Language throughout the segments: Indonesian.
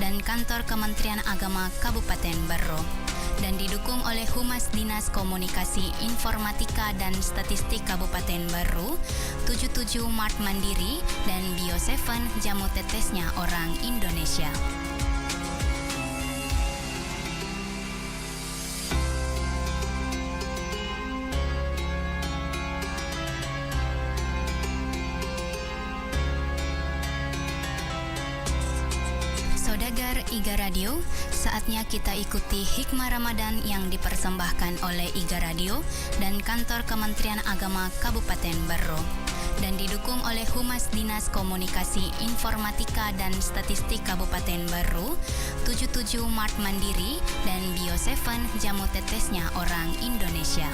dan Kantor Kementerian Agama Kabupaten Berro, dan didukung oleh Humas Dinas Komunikasi Informatika dan Statistik Kabupaten Berro, 77 Mart Mandiri, dan Bio7 Jamu Tetesnya Orang Indonesia. Saudagar Iga Radio, saatnya kita ikuti hikmah Ramadan yang dipersembahkan oleh Iga Radio dan Kantor Kementerian Agama Kabupaten Berro, dan didukung oleh Humas Dinas Komunikasi Informatika dan Statistik Kabupaten Berro, 77 Mart Mandiri, dan Bio7 Jamu Tetesnya Orang Indonesia.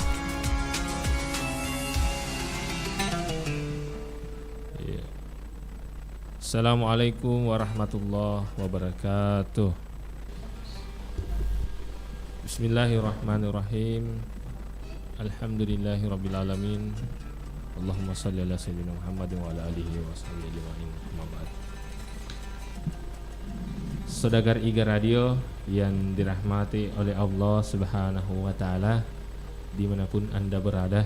Assalamualaikum warahmatullahi wabarakatuh. Bismillahirrahmanirrahim. Alhamdulillahirabbil alamin. Allahumma shalli ala sayyidina Muhammad wa ala alihi wa sahbihi ajma'in. Amma ba'd. Saudagar Iga Radio yang dirahmati oleh Allah Subhanahu wa taala dimanapun Anda berada.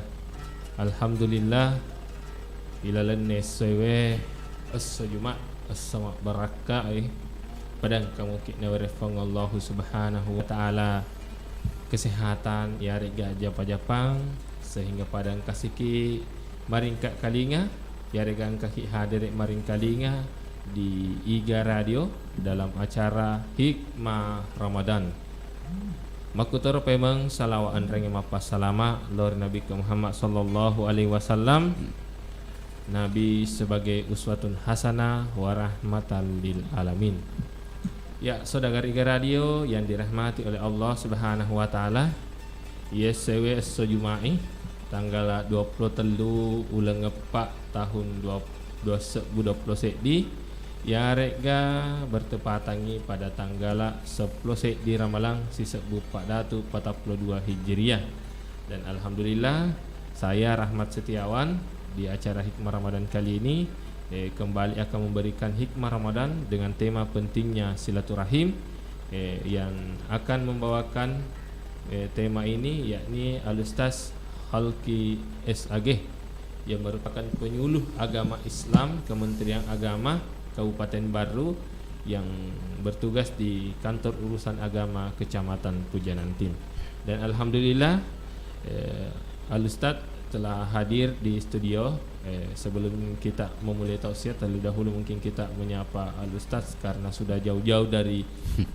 Alhamdulillah ilalan nesewe as-Jumat as-sama baraka padang kamu kina warefang Allah Subhanahu wa taala kesehatan yari gaja pajapang sehingga padang kasiki maringka kalinga yari gang kaki hadir maring kalinga di Iga Radio dalam acara Hikmah Ramadan. Makutor pemang salawaan rengi mapas salama lor Nabi Muhammad sallallahu alaihi wasallam, Nabi sebagai uswatun hasanah wa rahmatan lil alamin. Ya, saudagar Iga Radio yang dirahmati oleh Allah Subhanahu wa taala. Yesewe sejumai tanggal 23 ulang ngepak tahun 2020 sedi ya rega bertepatangi pada tanggal 10 di Ramalang sisa bupak datu 42 Hijriah. Dan alhamdulillah saya Rahmat Setiawan di acara Hikmah Ramadan kali ini kembali akan memberikan Hikmah Ramadan dengan tema pentingnya silaturahim, yang akan membawakan tema ini yakni Al-Ustaz Halki SAG yang merupakan penyuluh agama Islam Kementerian Agama Kabupaten Berro yang bertugas di Kantor Urusan Agama Kecamatan Pujanantin. Dan alhamdulillah Al-Ustaz telah hadir di studio. Sebelum kita memulai tausiah, terlebih dahulu mungkin kita menyapa Al-Ustaz karena sudah jauh-jauh dari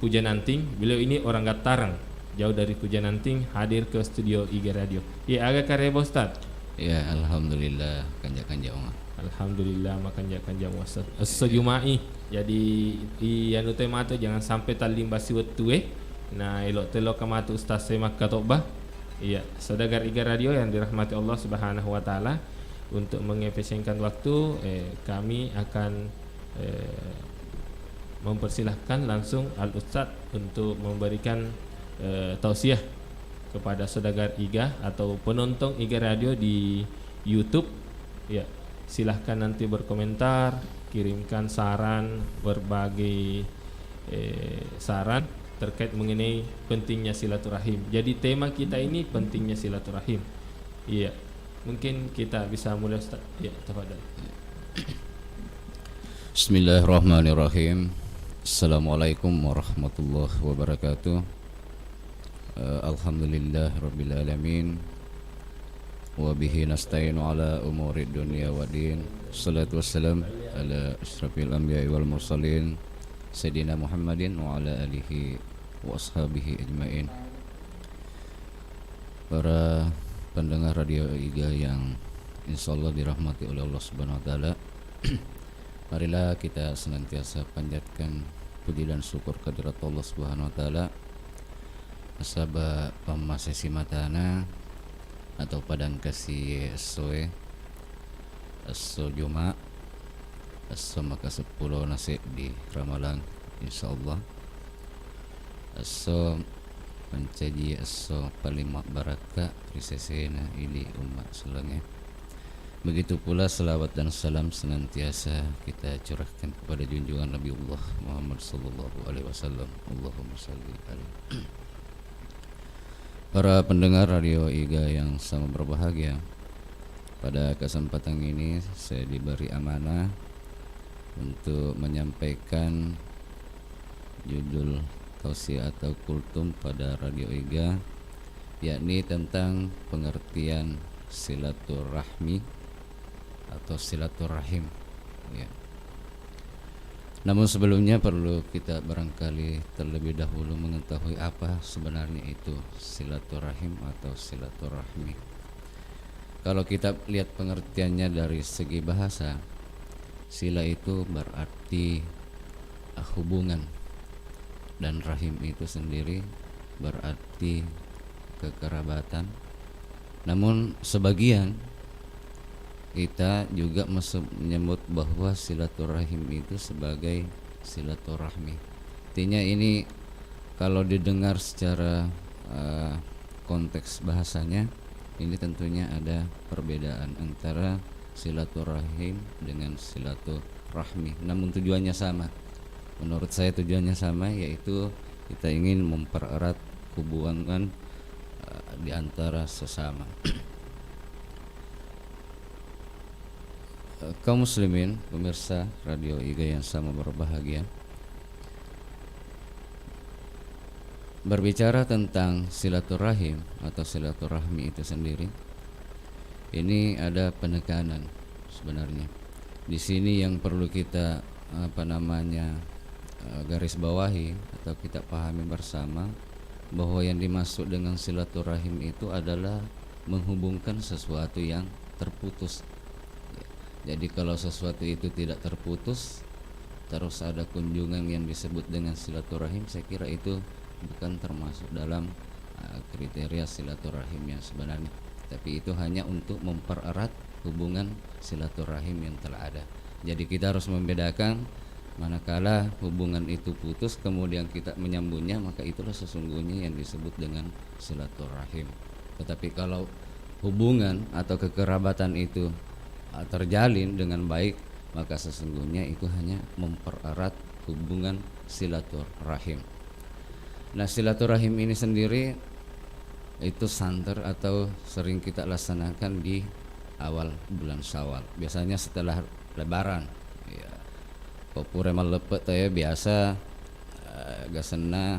Pujananting. Beliau ini orang Gatarang, jauh dari Pujananting hadir ke studio Iga Radio. Ya, agak kareba Ustaz. Ya, alhamdulillah kanja-kanja oma. Alhamdulillah makan kanja Ustaz. Sejumai. Jadi di anu tema tu jangan sampai talimbasi wetu Nah, elok telok kamatu Ustaz semak katobah. Iya, saudagar Iga Radio yang dirahmati Allah Subhanahu wa taala, untuk mengefisienkan waktu kami akan mempersilahkan langsung Al Ustaz untuk memberikan tausiah kepada saudagar Iga atau penonton Iga Radio di YouTube. Ya, silahkan nanti berkomentar, kirimkan saran, berbagai saran terkait mengenai pentingnya silaturahim. Jadi tema kita ini pentingnya silaturahim. Iya, mungkin kita bisa mulai Ustaz. Ya, tafadhal. Bismillahirrahmanirrahim. Assalamualaikum warahmatullahi wabarakatuh. Alhamdulillahirabbil alamin. Wa bihi nasta'inu ala umurid dunya waddin. Shalatu wassalam ala asyrafil anbiya'i wal mursalin Sayyidina Muhammadin wa ala alihi wa ashabihi ajma'in. Para pendengar radio Iga yang insyaallah dirahmati oleh Allah Subhanahu wa taala, marilah kita senantiasa panjatkan puji dan syukur kehadirat Allah Subhanahu wa taala asaba pamasesi matana atau padang kasih soe aso Jumat aso maka 10 nasib di Ramalan insyaallah aso mencaji aso paling mak baraka risesena ili umat selenge Begitu pula selawat dan salam senantiasa kita curahkan kepada junjungan Nabi Allah Muhammad sallallahu alaihi wasallam. Allahumma shalli alaihi. Para pendengar radio IGA yang sama berbahagia, pada kesempatan ini saya diberi amanah untuk menyampaikan judul tausiah atau kultum pada radio IGA, yakni tentang pengertian silaturahmi atau silaturahim ya. Namun sebelumnya perlu kita barangkali terlebih dahulu mengetahui apa sebenarnya itu silaturahim atau silaturahmi. Kalau kita lihat pengertiannya dari segi bahasa, sila itu berarti hubungan, dan rahim itu sendiri berarti kekerabatan. Namun sebagian kita juga menyebut bahwa silaturahim itu sebagai silaturahmi. Artinya ini kalau didengar secara konteks bahasanya, ini tentunya ada perbedaan antara silaturahim dengan silaturahmi. Namun tujuannya sama. Menurut saya tujuannya sama, yaitu kita ingin mempererat hubungan di antara sesama. Kaum muslimin, pemirsa radio IGA yang sama berbahagia, berbicara tentang silaturahim atau silaturahmi itu sendiri, ini ada penekanan sebenarnya. Di sini yang perlu kita garis bawahi atau kita pahami bersama, bahwa yang dimaksud dengan silaturahim itu adalah menghubungkan sesuatu yang terputus. Jadi kalau sesuatu itu tidak terputus, terus ada kunjungan yang disebut dengan silaturahim, saya kira itu bukan termasuk dalam kriteria silaturahim yang sebenarnya. Tapi itu hanya untuk mempererat hubungan silaturahim yang telah ada. Jadi kita harus membedakan, manakala hubungan itu putus kemudian kita menyambungnya, maka itulah sesungguhnya yang disebut dengan silaturahim. Tetapi kalau hubungan atau kekerabatan itu terjalin dengan baik, maka sesungguhnya itu hanya mempererat hubungan silaturahim. Nah, silaturahim ini sendiri itu santer atau sering kita laksanakan di awal bulan Syawal, biasanya setelah Lebaran ya. Popure malepet ya biasa gasena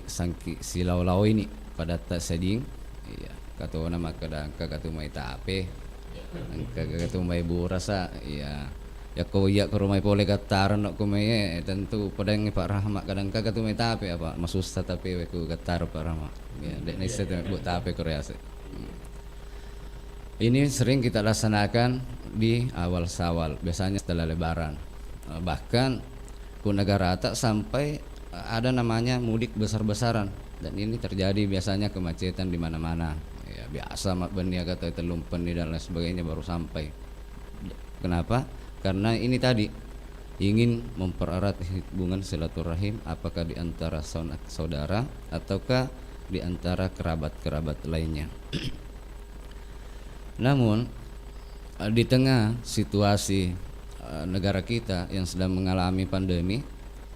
sangki silau-lau ini pada tak seding ya, kata nama kadangka kata mai tape kata mai burasa ya. Ya kau ya ke rumah pole kataran nak kumai tentu padang Pak Rahmat kadang kagak tu mai tape apa masusta tapi ku katar Pak Rahmat ya dek nisa buat tape korease. Ini sering kita laksanakan di awal Syawal, biasanya setelah Lebaran. Bahkan ku negara tak sampai ada namanya mudik besar-besaran, dan ini terjadi biasanya kemacetan di mana-mana. Ya biasa mak benia kata telumpen dan lain sebagainya baru sampai. Kenapa? Karena ini tadi ingin mempererat hubungan silaturahim, apakah di antara saudara ataukah di antara kerabat-kerabat lainnya. Namun di tengah situasi negara kita yang sedang mengalami pandemi,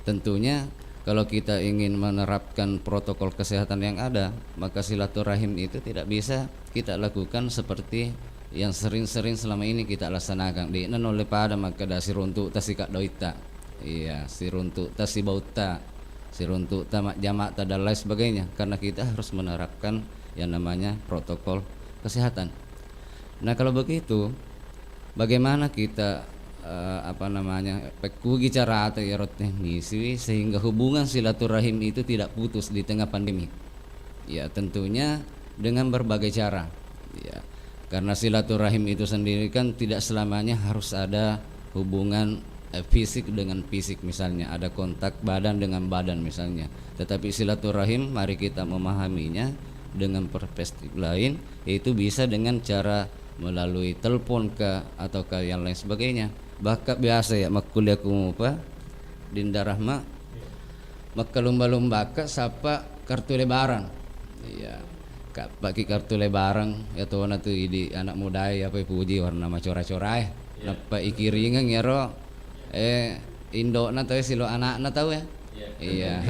tentunya kalau kita ingin menerapkan protokol kesehatan yang ada, maka silaturahim itu tidak bisa kita lakukan seperti yang sering-sering selama ini kita laksanakan. Di oleh pada maka da siruntuk ta sikak doita. Iya, siruntuk ta si bauta, siruntuk ta mak jamak ta dan lain sebagainya, karena kita harus menerapkan yang namanya protokol kesehatan. Nah, kalau begitu bagaimana kita pekugi cara atau erot teknisi sehingga hubungan silaturahim itu tidak putus di tengah pandemi? Ya, tentunya dengan berbagai cara. Ya. Karena silaturahim itu sendiri kan tidak selamanya harus ada hubungan fisik dengan fisik, misalnya ada kontak badan dengan badan misalnya. Tetapi silaturahim mari kita memahaminya dengan perspektif lain, yaitu bisa dengan cara melalui telepon atau yang lain sebagainya. Bahkan biasa ya makuliah kumupa Dinda Rahma maka lumba-lumba sapa kartu lebaran. Iya. pakai kartu lebaran ya tuh na tuh idi anak muda ya apa puji warna macora-cora napa ikiringan ya ro Indo na tahu silo anak na tahu ya iya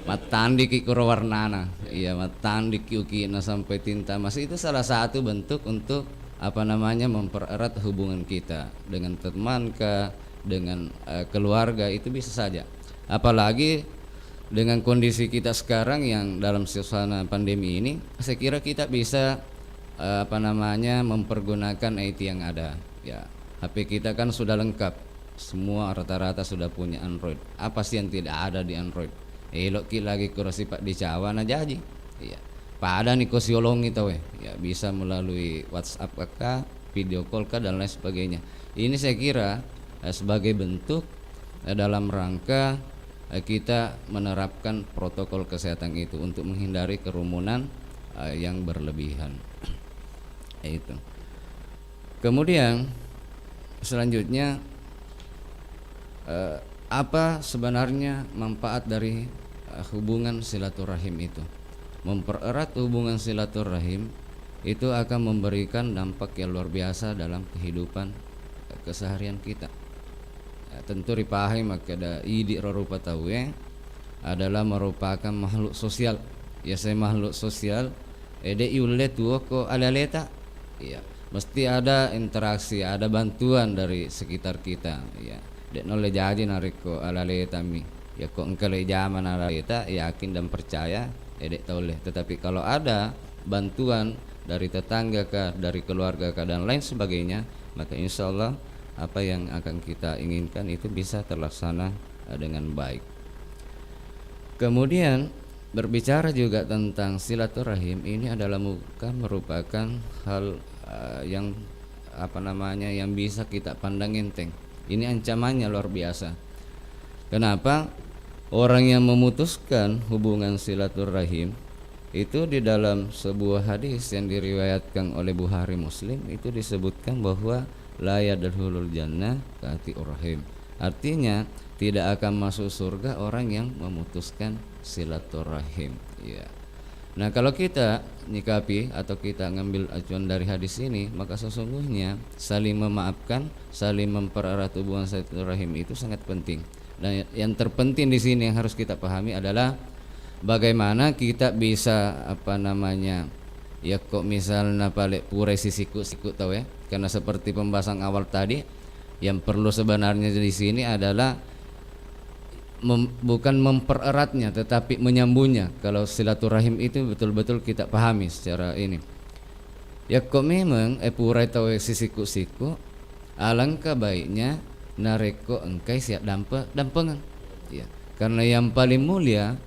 matandi kikuro warnana iya matandi kiuki na sampai tinta mas itu salah satu bentuk untuk apa namanya mempererat hubungan kita dengan teman dengan keluarga itu bisa saja apalagi dengan kondisi kita sekarang yang dalam suasana pandemi ini saya kira kita bisa apa namanya mempergunakan IT yang ada ya HP kita kan sudah lengkap semua rata-rata sudah punya Android apa sih yang tidak ada di Android elok lagi kurasi pak di Jawa na jadi iya pada nih kosiolong itu ya bisa melalui WhatsApp kah video call kah dan lain sebagainya ini saya kira sebagai bentuk dalam rangka kita menerapkan protokol kesehatan itu untuk menghindari kerumunan yang berlebihan itu. Kemudian selanjutnya apa sebenarnya manfaat dari hubungan silaturahim itu? Mempererat hubungan silaturahim itu akan memberikan dampak yang luar biasa dalam kehidupan keseharian kita. Tentu ripahai maka ada idi rupa tahu adalah merupakan makhluk sosial ya saya makhluk sosial ede iulle tuo ko alaleta ya mesti ada interaksi ada bantuan dari sekitar kita ya dek nole jadi nariko alaleta mi ya kok engkau zaman alaleta yakin dan percaya edek tahu tetapi kalau ada bantuan dari tetangga kah dari keluarga kah dan lain sebagainya maka insyaallah apa yang akan kita inginkan itu bisa terlaksana dengan baik. Kemudian berbicara juga tentang silaturahim ini adalah merupakan hal yang apa namanya yang bisa kita pandang enteng. Ini ancamannya luar biasa. Kenapa? Orang yang memutuskan hubungan silaturahim itu di dalam sebuah hadis yang diriwayatkan oleh Bukhari Muslim itu disebutkan bahwa la yadkhulul jannah kati urahim. Artinya tidak akan masuk surga orang yang memutuskan silaturahim. Ya. Nah, kalau kita nyikapi atau kita ngambil acuan dari hadis ini, maka sesungguhnya saling memaafkan, saling mempererat hubungan silaturahim itu sangat penting. Dan yang terpenting di sini yang harus kita pahami adalah bagaimana kita bisa apa namanya ya kok misalnya palek pure siku tahu ya karena seperti pembahasan awal tadi yang perlu sebenarnya di sini adalah bukan mempereratnya tetapi menyambungnya kalau silaturahim itu betul-betul kita pahami secara ini ya kok memang pure tahu siku alangkah baiknya nareko engkai siap dampengan ya karena yang paling mulia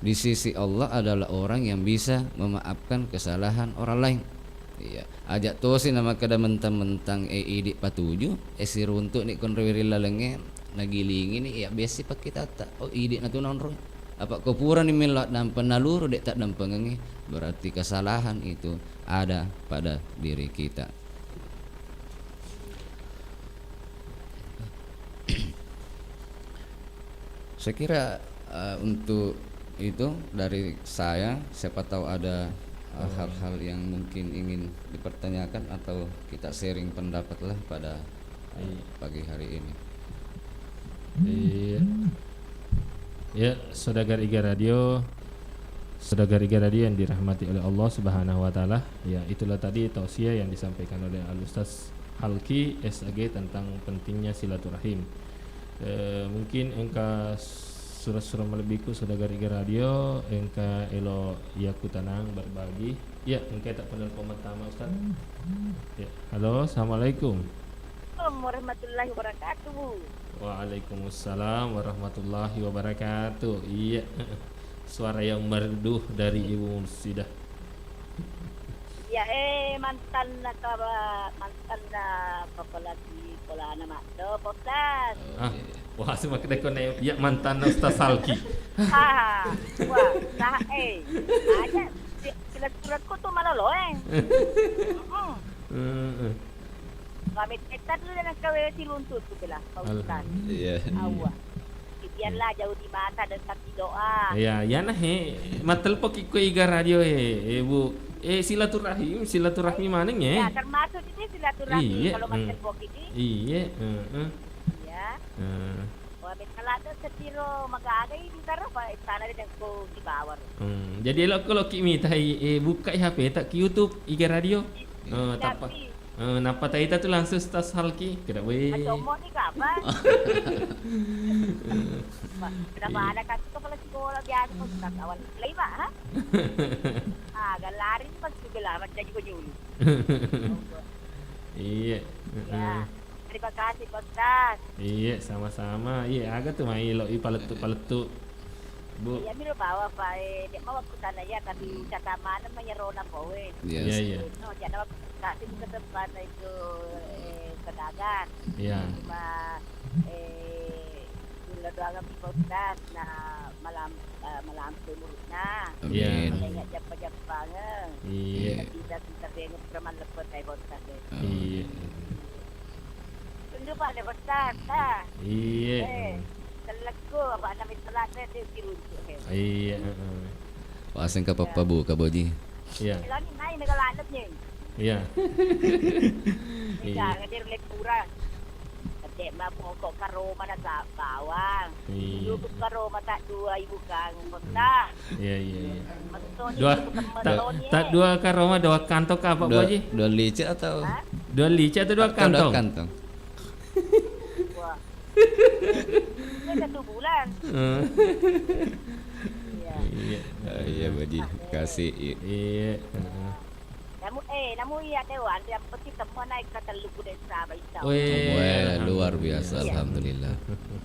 di sisi Allah adalah orang yang bisa memaafkan kesalahan orang lain. Iya, ajak tosi nama kada mentang-mentang idik patuju, si runtuk ni konrewiri lalenge nagiling ini ya biasa pak kita tak oh idik natu nonrong. Apa kepuran ni melak dan penaluru dek tak dampengengi berarti kesalahan itu ada pada diri kita. Saya kira untuk itu dari saya siapa tahu ada hal-hal yang mungkin ingin dipertanyakan atau kita sharing pendapat lah pada pagi hari ini. Iya. Ya, Saudagar Iga Radio yang dirahmati oleh Allah Subhanahu wa taala. Ya, itulah tadi tausiah yang disampaikan oleh Al-Ustaz Halki SAG tentang pentingnya silaturahim. Mungkin engkau surah-surah melebiku Saudagar Iga Radio engka elo yaku tanang berbagi ya engka tak penelpon pertama Ustaz ya halo assalamualaikum warahmatullahi wabarakatuh. Waalaikumsalam warahmatullahi wabarakatuh. Iya suara yang merdu dari Ibu Mursidah Ya mantan na kepala di sekolah nama do Ustaz. Wah semua kedai kau ya mantan Ustaz Salki. Wah nah aja surat-suratku tuh mana lo Kami kita dulu nak kawin si luntut tu bila Pak Ustaz. Iya. Awak. biarlah jauh di mata dekat di doa. Ya, ya nah matel pok iko Iga Radio Bu. Silaturahmi Ya, mananya? termasuk ini silaturahmi Iya, kalau macam bok ini. Iya, Ya. Wah, kalau ada setiro magaga ini taruh pa istana din ko di bawah. Jadi kalau kimi tahi buka HP tak ke YouTube Iga Radio. Tapa. Napa tahi tu langsung tas halki kena we. Adomo ni kapan? Kenapa anak aku kepala sekolah biasa pun tak kawan lagi pak? Galari pas juga macam juga juli. Iya. Ya. Terima kasih Pak Ustaz. Iya, sama-sama. Iya, agak tuh mai lo paletu. Bu. Ya miro bawa Pak. Dia mau aku sana ya tapi kata mana menyerona poe. Yes. Iya. No, jangan aku kasih ke depan itu pedagang. Iya. Cuma gula doang Pak Ustaz. Nah, malam semurutnya. Amin. Ingat japa-japanya. Iya. Kita tengok preman lepet Pak Ustaz. Iya. Tunggu Pak Pak Ustaz. Iya. Telekku apa nama salat dia dirunjuk. Iya. Pasen ka papabu ka boji. Iya. Kalau ni naik negara alatnya. Iya. Jangan dia lek kurang. Dek mah pokok karo mana tak bawang. Iya. Dulu karo mata 2,000 kang Ustaz. Iya. Dua Tak dua karoma dua kantong apa Bu Haji? Dua lice atau Dua lica atau dua atau kantong? dua kantong? Wah. Ini 1 bulan. Iya. Iya. Iya boji. Kasih. Iya. Namun iya dewan yang penting semua naik ke Teluk Desa Baisa. Wah, luar biasa alhamdulillah.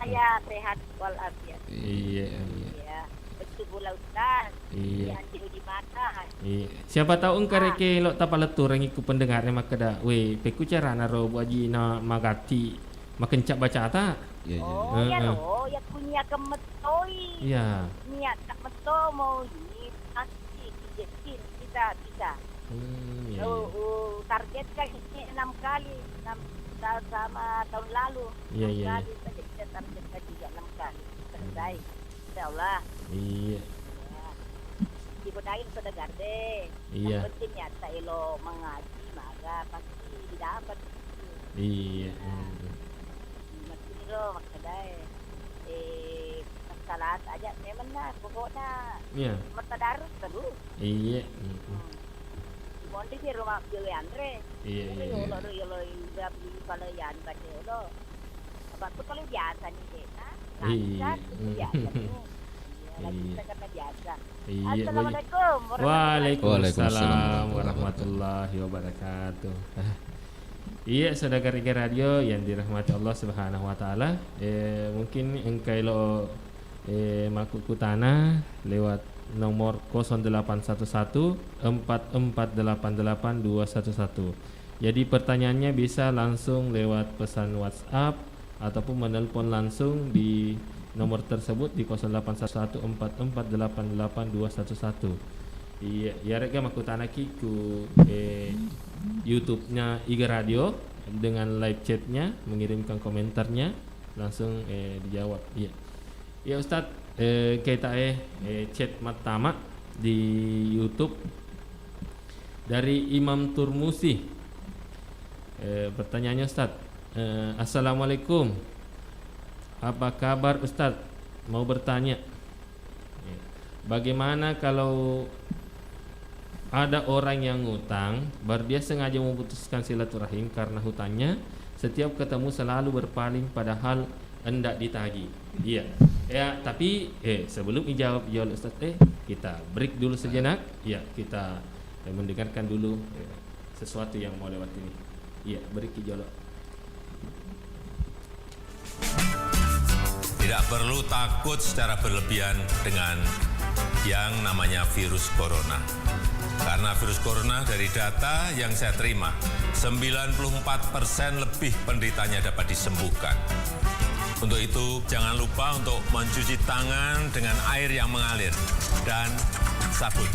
Saya sehat walafiat. Iya. Ya. Betul bola Ustaz. Iya. Yang di mata. Iya. Siapa tahu engkau reke lo tapaletur yang ikut pendengarnya makada. Weh, peku cara naro Bu Haji na magati makencak baca ta? Iya. Oh, ya loh, ya punya kemetoi. Iya. Niat tak meto mau ini pasti dijekin kita. Iya. Target kan ini 6 kali 6 sama tahun lalu. Iya, 6 iya, kali saja kita targetkan juga 6 kali. Selesai. Insyaallah. Iya. Ya. Digunain sedegar deh. Iya. Yang penting nyata elo mengaji maka pasti didapat. Iya. Maksudnya lo maksadai. Salat aja memang lah pokoknya Iya. mertadarus terus. Iya. Mondi di rumah Juli Andre. Iya. Yo lo udah beli kalau yan baca lo. Apa tuh kalau biasa nih Dena? Lancar itu biasa nih. Lagi kita karena biasa. Iya. Assalamualaikum Waalaikumsalam warahmatullahi wabarakatuh. Iya, saudara Iga Radio yang dirahmati Allah Subhanahu wa taala. Mungkin engkai lo makuk kutana lewat nomor 0811 4488 211. Jadi pertanyaannya bisa langsung lewat pesan WhatsApp ataupun menelpon langsung di nomor tersebut di 0811 4488 211. Iya, ya reka makutana ki ku YouTube-nya Iga Radio dengan live chat-nya, mengirimkan komentarnya langsung dijawab. Iya. Ya Ustadz, kita chat pertama di YouTube dari Imam Turmusi. Pertanyaannya Ustadz, Assalamualaikum. Apa kabar Ustadz? Mau bertanya. Bagaimana kalau ada orang yang ngutang, baru dia sengaja memutuskan silaturahim karena hutangnya, setiap ketemu selalu berpaling padahal hendak ditagih. Iya. Ya, tapi sebelum dijawab Ustaz, kita break dulu sejenak. Ya, kita mendengarkan dulu sesuatu yang mau lewat ini. Iya, break dijawab. Tidak perlu takut secara berlebihan dengan yang namanya virus corona. Karena virus corona dari data yang saya terima, 94% lebih penderitanya dapat disembuhkan. Untuk itu, jangan lupa untuk mencuci tangan dengan air yang mengalir dan sabun.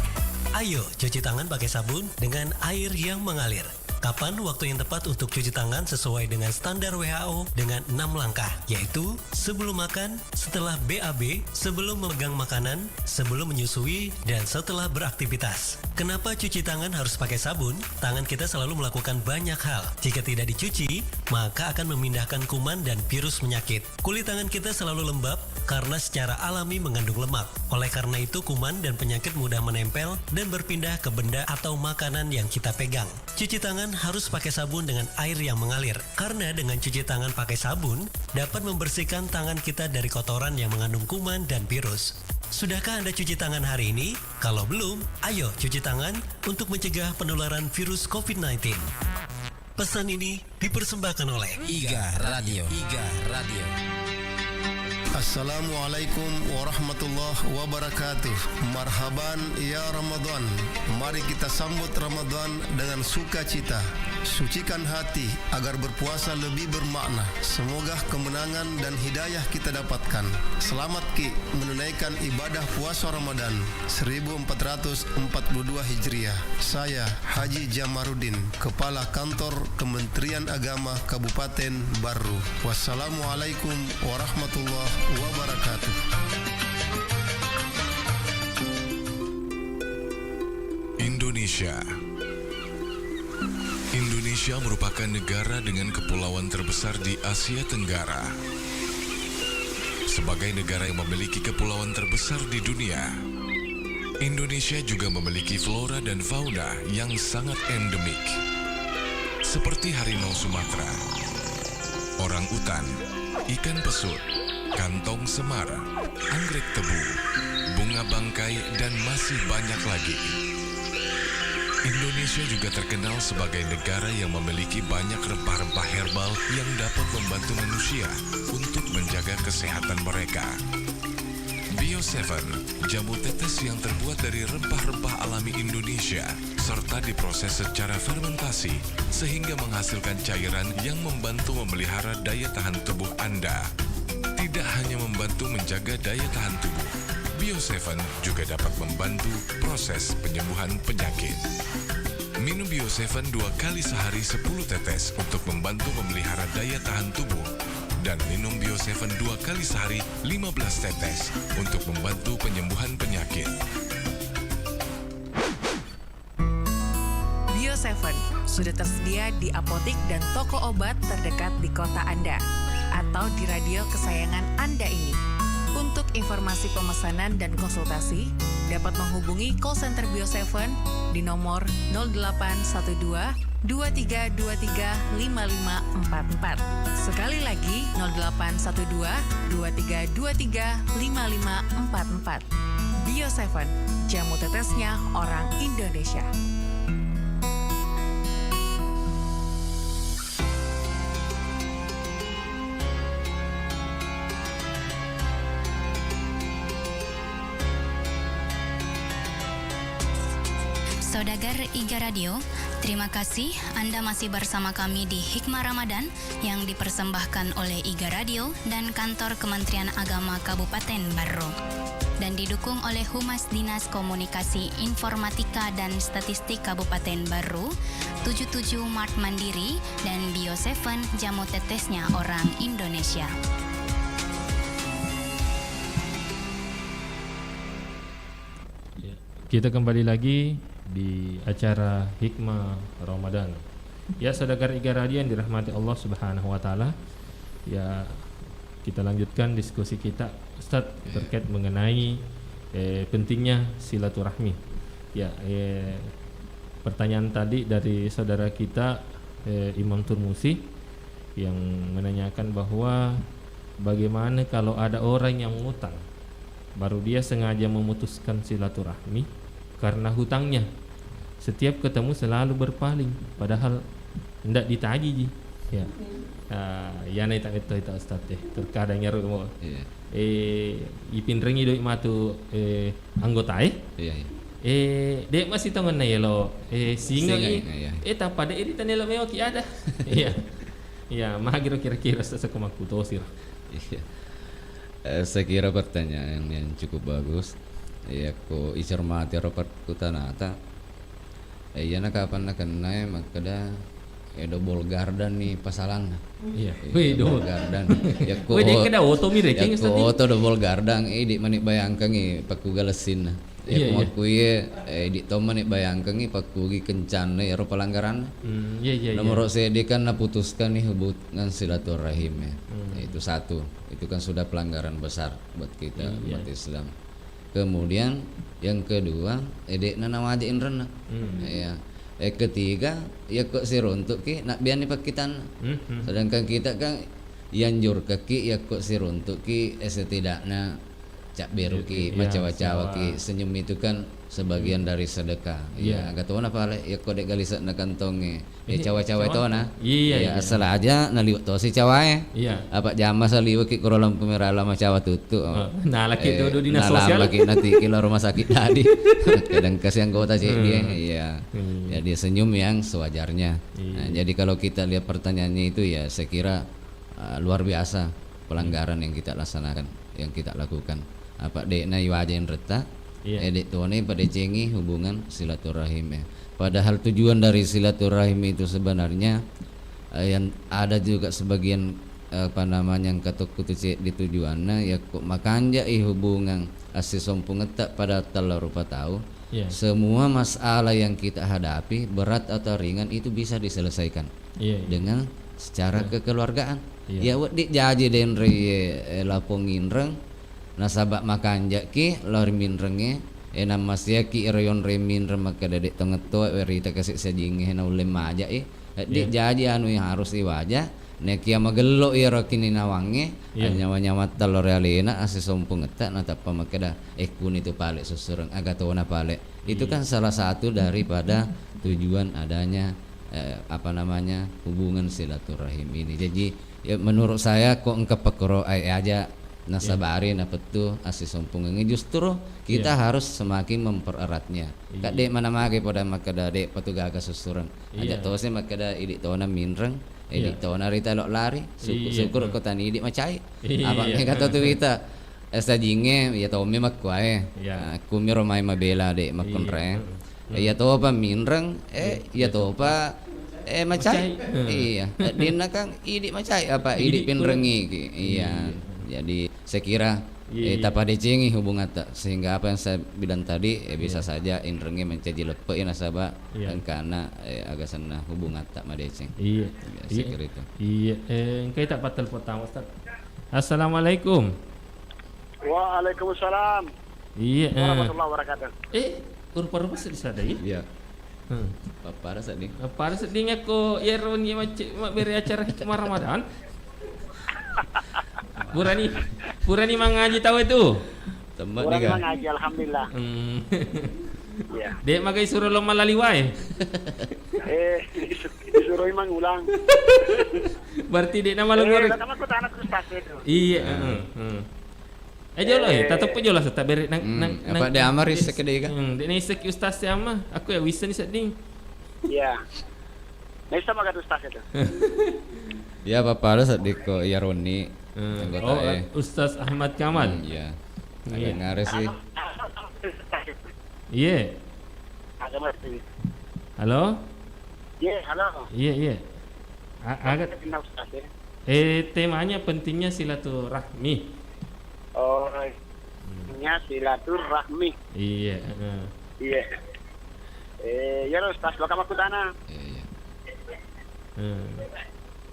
Ayo cuci tangan pakai sabun dengan air yang mengalir. Kapan waktu yang tepat untuk cuci tangan sesuai dengan standar WHO dengan 6 langkah, yaitu sebelum makan, setelah BAB, sebelum memegang makanan, sebelum menyusui, dan setelah beraktivitas. Kenapa cuci tangan harus pakai sabun? Tangan kita selalu melakukan banyak hal. Jika tidak dicuci, maka akan memindahkan kuman dan virus penyakit. Kulit tangan kita selalu lembab karena secara alami mengandung lemak. Oleh karena itu, kuman dan penyakit mudah menempel dan berpindah ke benda atau makanan yang kita pegang. Cuci tangan harus pakai sabun dengan air yang mengalir. Karena dengan cuci tangan pakai sabun, dapat membersihkan tangan kita dari kotoran yang mengandung kuman dan virus. Sudahkah Anda cuci tangan hari ini? Kalau belum, ayo cuci tangan untuk mencegah penularan virus COVID-19. Pesan ini dipersembahkan oleh IGA Radio. Assalamualaikum warahmatullahi wabarakatuh. Marhaban ya Ramadan. Mari kita sambut Ramadan dengan sukacita. Sucikan hati agar berpuasa lebih bermakna. Semoga kemenangan dan hidayah kita dapatkan. Selamat Ki menunaikan ibadah puasa Ramadan 1442 Hijriah. Saya Haji Jamaruddin, Kepala Kantor Kementerian Agama Kabupaten Barru. Wassalamualaikum warahmatullahi wabarakatuh. Indonesia merupakan negara dengan kepulauan terbesar di Asia Tenggara. Sebagai negara yang memiliki kepulauan terbesar di dunia, Indonesia juga memiliki flora dan fauna yang sangat endemik, seperti harimau Sumatera, orang utan, ikan pesut, kantong semar, anggrek tebu, bunga bangkai, dan masih banyak lagi. Indonesia juga terkenal sebagai negara yang memiliki banyak rempah-rempah herbal yang dapat membantu manusia untuk menjaga kesehatan mereka. Bio7, jamu tetes yang terbuat dari rempah-rempah alami Indonesia, serta diproses secara fermentasi, sehingga menghasilkan cairan yang membantu memelihara daya tahan tubuh Anda. Tidak hanya membantu menjaga daya tahan tubuh, Bio7 juga dapat membantu proses penyembuhan penyakit. Minum Bio7 2 kali sehari 10 tetes untuk membantu memelihara daya tahan tubuh. Dan minum Bio7 2 kali sehari 15 tetes untuk membantu penyembuhan penyakit. Bio7 sudah tersedia di apotik dan toko obat terdekat di kota Anda atau di radio kesayangan Anda ini. Untuk informasi pemesanan dan konsultasi, dapat menghubungi call center Bio7 di nomor 0812 2323 5544. Sekali lagi 0812 2323 5544. Bio7, jamu tetesnya orang Indonesia. Saudagar IGA Radio, terima kasih Anda masih bersama kami di Hikmah Ramadan yang dipersembahkan oleh IGA Radio dan Kantor Kementerian Agama Kabupaten Barru dan didukung oleh Humas Dinas Komunikasi Informatika dan Statistik Kabupaten Barru, 77 Mart Mandiri, dan Bio7 jamu tetesnya orang Indonesia. Kita kembali lagi di acara Hikmah Ramadan. Ya, saudagar IGA Radio yang dirahmati Allah Subhanahu wa taala. Ya, kita lanjutkan diskusi kita Ustaz terkait mengenai pentingnya silaturahmi. Ya, pertanyaan tadi dari saudara kita Imam Turmusi yang menanyakan bahwa bagaimana kalau ada orang yang ngutang baru dia sengaja memutuskan silaturahmi karena hutangnya. Setiap ketemu selalu berpaling, padahal hendak ditagih. Ya. Ya naik tak itu Ustaz terkadang nyaru mau. Iya. Ipin rengi doi matu anggota Iya. Dek masih tangan na yelo singa iya. tak pada iri tanelo meo ki ada. Iya. Ya, mah kira-kira sa kumaku tosir. Iya. Saya kira pertanyaan yang cukup bagus. Ya, ko icermati rapat kutanata. Iya na kapan na kanay magkada double garden nih pasalang. Iya. Wih, double garden. Ya ko. Wih, dia kada auto mi receng Ustaz. Ya ko double garden di manik bayangkan nih paku galesin. Ya ko aku di toman nih bayangkan nih paku gi kencan ya ro pelanggaran. Iya. Nomor saya dia kan putuskan nih hubungan silaturahim ya. Itu satu. Itu kan sudah pelanggaran besar buat kita umat Islam. Kemudian yang kedua, edekna nawajain rena. Ya. Ketiga, ya kok siruntuk ki nak bian pakitan. Sedangkan kita kan yanjur kaki ya kok siruntuk ki setidaknya cak beru ki macawa-cawa ki senyum itu kan sebagian dari sedekah. Ya agak tahu apa le ya kok dek galisa na kantonge. Ya cawa-cawa itu na. Iya. Asal aja na liwat to si cawae. Iya. Apa jama sa liwat ki korolam pemerala macawa tutu. Nah laki itu dinas sosial. Laki nanti kilo rumah sakit tadi. Kadang kasih anggota cek dia. Iya. Ya dia senyum yang sewajarnya. Nah, jadi kalau kita lihat pertanyaannya itu ya saya kira luar biasa pelanggaran yang kita laksanakan, yang kita lakukan. Apa dek na iwajen reta. Dek tuane pada cengi hubungan silaturahim ya. Padahal tujuan dari silaturahim itu sebenarnya yang ada juga sebagian yang katok kutu di tujuannya ya kok makanja hubungan asih sompung etak pada telah rupa tahu. Semua masalah yang kita hadapi berat atau ringan itu bisa diselesaikan dengan secara kekeluargaan. Ya dik jaji den lapongin reng nasabak makanja ki lor minrenge enam masya ki rayon remin remaka dedek tengeto werita kasih sajinge na ulem aja dik jaji anu yang harus iwaja nekia magelo ya rokini nawange nyawa-nyawa talor realina asih sompung etak nata pamakada kun itu pale susureng agatona pale itu kan salah satu daripada tujuan adanya hubungan silaturahim ini. Jadi ya menurut saya kok engke pekoro aja nasabarin apa tuh asih sompung ini justru kita harus semakin mempereratnya. Kak dek mana mage pada makada dek patugaga susuran. Aja tose makada idik tona minreng, idik tona rita lok lari, syukur kota ni idik macai. Abang kata tuh kita estajinge ya tau memak kuae. Kumi romai mabela dek makonre. Ya tau apa minreng ya tau apa macai. Iya. Dina kang idik macai apa idik pinrengi iya. Jadi saya kira tapa decengi hubungan tak sehingga apa yang saya bilang tadi bisa saja inrengi mencaji lepe nasabah karena agak sana hubungan tak madeceng. Iya. Saya kira itu. Iya. Engkai tak patel pertama Ustaz. Assalamualaikum. Waalaikumsalam. Iya. Warahmatullahi wabarakatuh. Rupa-rupa sedih ada ya? Iya. Para sedih. Para sedihnya ko yeron ye beri acara hikmah Ramadan. Purani mangaji tahu itu. Tempat ni kan. Mangaji alhamdulillah. Ya. Dek magai suruh lo malaliwai. Disuruh imang ulang. Berarti dek nama lo ngorek. Sama aku anak ustaz itu. Iya, jolo tatap jolo tak beri nang apa dia amar isek dia kan. Dek ni isek ustaz sama. Aku ya wisa ni seding. Iya. Nisa magat ustaz itu. Ya Bapak ada sediko Yaroni Ustaz Ahmad Kamal. Iya. Agak ngares sih. Iya. Halo? Iya, halo. Iya. Agak temanya pentingnya silaturahmi. Oh, pentingnya silaturahmi. Iya. Iya. Ya Ustaz, lo kamu kutana. Iya.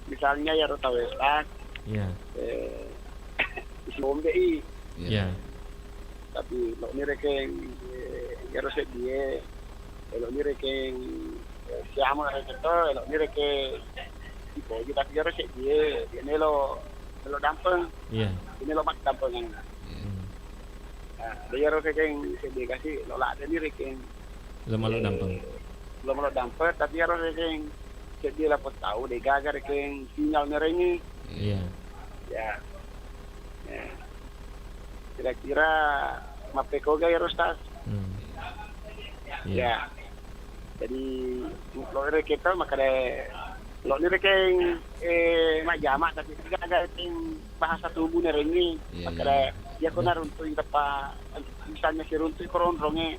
Misalnya ya Rota Ustaz. Iya. Ismom DI. Iya. Tapi lo ni rekeng ya Rosek dia. Lo ni rekeng siapa yang itu? Lo ni rekeng tipo kita ya Rosek dia. Dia ni lo dampeng. Iya. Ini lo mak dampeng. Dia Rosek yang dia kasih lo lah dia ni rekeng. Lo malu dampeng. Lo malu dampeng tapi ya Rosek yang dia dapat tahu dia gagal rekeng sinyal merengnya. Iya. Ya. Kira-kira mapeko gaya Ustaz. Ya. Jadi lo kita maka lo ni rekeng majama tapi juga ada bahasa tubuh ini maka dia kena runtuh apa misalnya si runtuh koronronge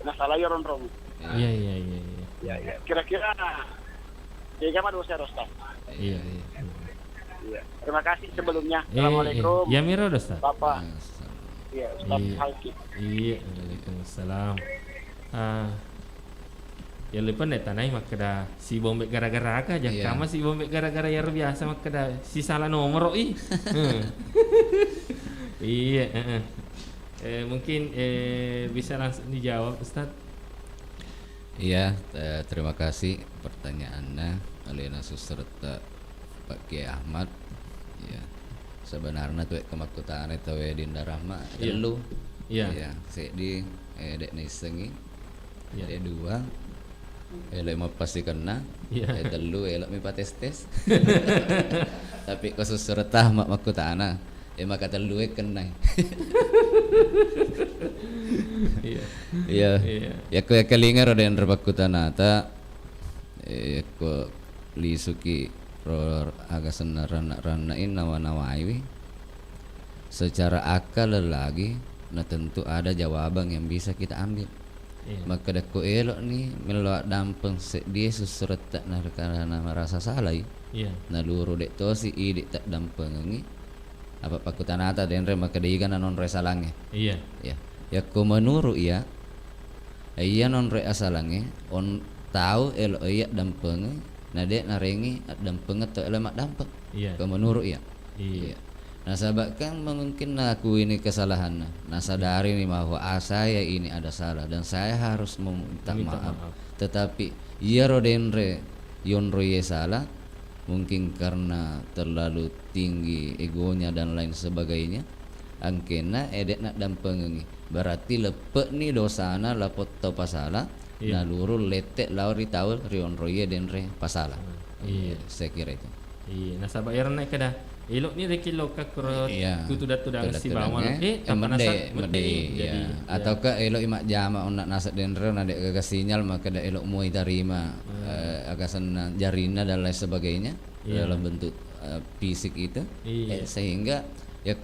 nah salah ya ronrong. Iya. Ya. Kira-kira Jaga dosa Ustaz. Iya. Iya. Terima kasih sebelumnya. Assalamualaikum. Ya miro Ustaz. Bapak. Iya, Ustaz Iya. Halki. Iya, waalaikumsalam. Ya lupa nih tanai mak keda si bombek gara-gara aja Iya. kama si bombek gara-gara ya biasa mak keda si salah nomor ih. Iya, mungkin bisa langsung dijawab Ustaz. Iya, terima kasih pertanyaannya Alina Suserta Pak Kiai Ahmad. Ya, sebenarnya tuh kemakutaan itu Dinda Rahma Iya. dulu. Iya. Ya, si di dek nisengi. Iya. Dek dua. Elok mau pasti kena. Iya. Telu elok mi pates-tes. Tapi khusus serta mak makutana. Maka telu kena. Iya. Iya. Iya. Ya ko kalinga ro den repakutana ta ko lisuki ro aga senarana nawa-nawaiwi. Secara akal lagi nah tentu ada jawaban yang bisa kita ambil. Iya. Maka dako elok nih melok dampeng dia susurat tak karena merasa salah. Iya. Nah luru dek to si idik tak dampeng ngi apa pakutanata denre maka dia kan non resalange. Iya. Ya. Ya ko menurut iya non re asalange on tahu elo iya dampeng nah dek narengi dampeng atau elo mak dampeng. Iya. Ko menurut iya. Iya. Nah sahabat kan mungkin aku ini kesalahan. Nah sadari nih bahwa saya ini ada salah dan saya harus meminta maaf. Tetapi ia rodenre yonro ye salah mungkin karena terlalu tinggi egonya dan lain sebagainya. Angkena edek nak dampengi berarti lepek nih dosana lapot to pasala. Iya. Nah luru letek lauri taul rionro ye denre pasala. Iya. Saya kira itu. Iya. Nah sahabat ya naik kada. Elok ni reki loka kerot Iya. kutu datu dah si bawang mende jadi ya. Ataukah elok imak jama onak nasak denre nadek gagas sinyal maka dak elok muai tarima agasan jarina dan lain sebagainya Iya. dalam bentuk fisik itu. Iya. Sehingga ya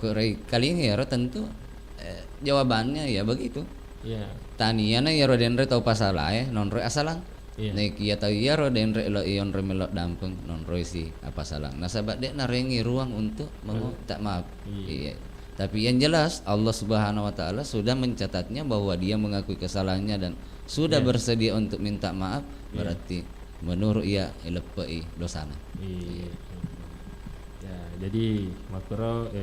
kali ini ya tentu jawabannya ya begitu. Iya. Taniana ya denre tau pasalah non roy asalang. Iya. Nek iya tahu iya ro denre lo ion remelok dampeng non roy si apa salah. Nah sahabat dek narengi ruang untuk meminta maaf. Iya. Tapi yang jelas Allah Subhanahu wa taala sudah mencatatnya bahwa dia mengakui kesalahannya dan sudah bersedia untuk minta maaf, berarti menurut ia lepei dosana. Iya. Ya, jadi makro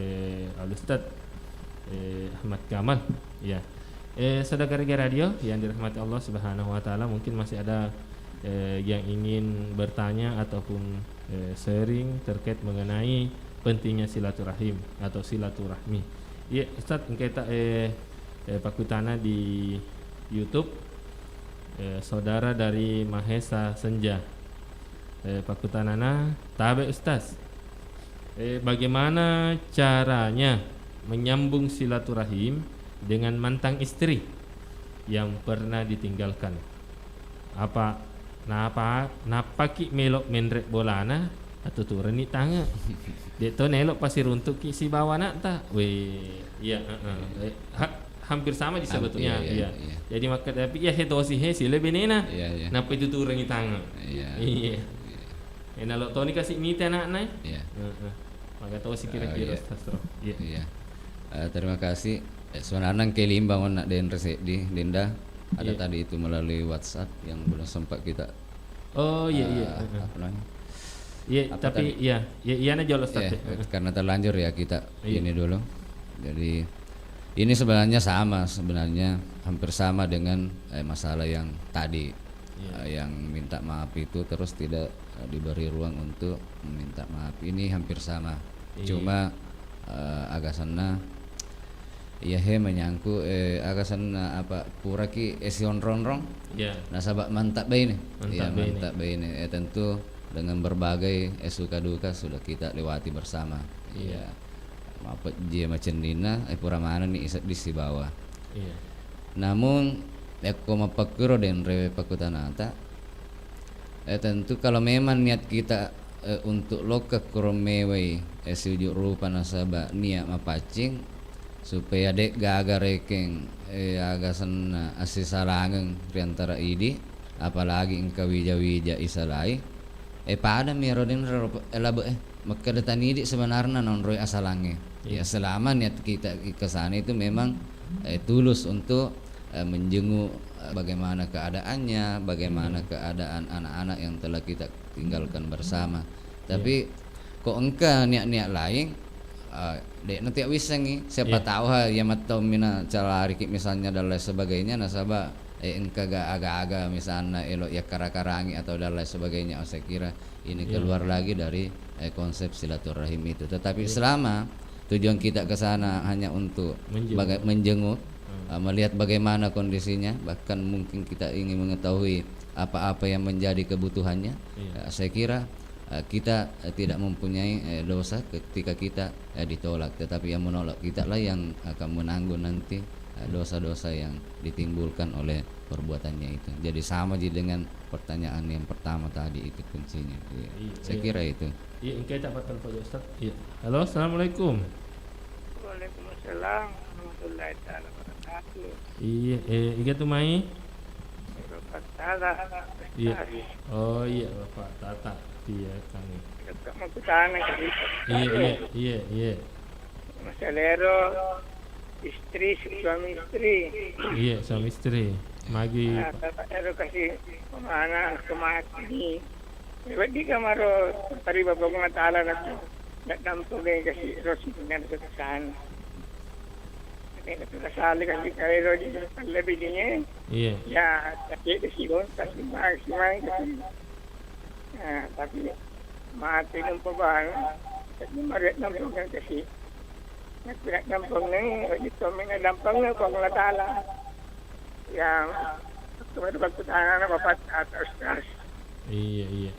Al-Ustaz Ahmad Kamal ya. Saudara radio yang dirahmati Allah Subhanahu wa taala, mungkin masih ada yang ingin bertanya ataupun sharing terkait mengenai pentingnya silaturahim atau silaturahmi. Iya, Ustaz, kita pakutana di YouTube saudara dari Mahesa Senja. Pakutanana tabe Ustaz. Bagaimana caranya menyambung silaturahim dengan mantan istri yang pernah ditinggalkan? Apa ki melok menrek bolana atau turun ni tanga? Dek to nelok pasti runtuk ki si bawana ta. Iya, hampir sama di sebetulnya. Iya. Jadi maka tapi ya hetosi he lebih nena. Iya. Napa itu turun ni tanga? Iya. Enalo to ni kasih mite anak-anak. Iya. Maka tahu sih kira-kira Astro. Iya. Terima kasih. Sebenarnya kelimbang nak den resedi Dinda ada tadi itu melalui WhatsApp yang belum sempat kita. Oh iya. Apa namanya? Iya, tapi iya na jauh Ustaz. Karena terlanjur ya kita ini dulu. Jadi ini sebenarnya hampir sama dengan masalah yang tadi. Yang minta maaf itu terus tidak diberi ruang untuk meminta maaf. Ini hampir sama. Cuma agak sana iya menyangku agak sana apa pura ki esion ronrong. Iya. Nah sahabat mantap bayi ini. Mantap bayi ini. Tentu dengan berbagai suka duka sudah kita lewati bersama. Iya. Maaf dia macam dina pura mana nih di si bawah. Iya. Namun aku mapakuro den rewe pakutanata. Tentu kalau memang niat kita untuk loka kuromewei sujud rupa nasaba niat mapacing supaya dek gaga rekeng agasan asisalangan riantara idi apalagi engkau wija-wija isalai pada mirodin elabe maka tani di sebenarnya non roy asalange. Ya selama niat kita ke sana itu memang tulus untuk menjenguk bagaimana keadaannya, bagaimana keadaan anak-anak yang telah kita tinggalkan bersama. Tapi kok engkau niat-niat lain dek nanti bisa nih siapa tahu ya matau mina calari misalnya dan lain sebagainya nasabah engkau agak-agak misalnya elok ya karakarangi atau dan lain sebagainya. Saya kira ini keluar lagi dari konsep silaturahim itu. Tetapi selama tujuan kita ke sana hanya untuk menjenguk, melihat bagaimana kondisinya, bahkan mungkin kita ingin mengetahui apa-apa yang menjadi kebutuhannya, saya kira kita tidak mempunyai dosa ketika kita ditolak. Tetapi yang menolak kita lah yang akan menanggung nanti dosa-dosa yang ditimbulkan oleh perbuatannya itu. Jadi sama dengan pertanyaan yang pertama tadi, itu kuncinya. Saya kira itu. Iya, engkau dapat telepon Ustaz. Iya. Halo, assalamualaikum. Waalaikumsalam warahmatullahi taala wabarakatuh. Iya, iya tu mai. Bapak Tata. Iya. Oh iya, Bapak Tata. Iya kami. Kamu kesana kali. Iya. Masalero istri suami istri. Iya, suami istri. Magi. Bapak ero kasih kemana kemati. Di kamaro pari bapak Taala nak nampu gay kasi rosi dengan kesana. Ini kasali kasi kaya rosi lebih dinye. Iya. Ya, tapi desigon kasi maksimal kasi. Tapi mati ng pabahan kasi marit ng pabahan kasi nagpinagdampang na dito may nadampang na kung latala yang pagpagputanan na papat at ostras. Iya.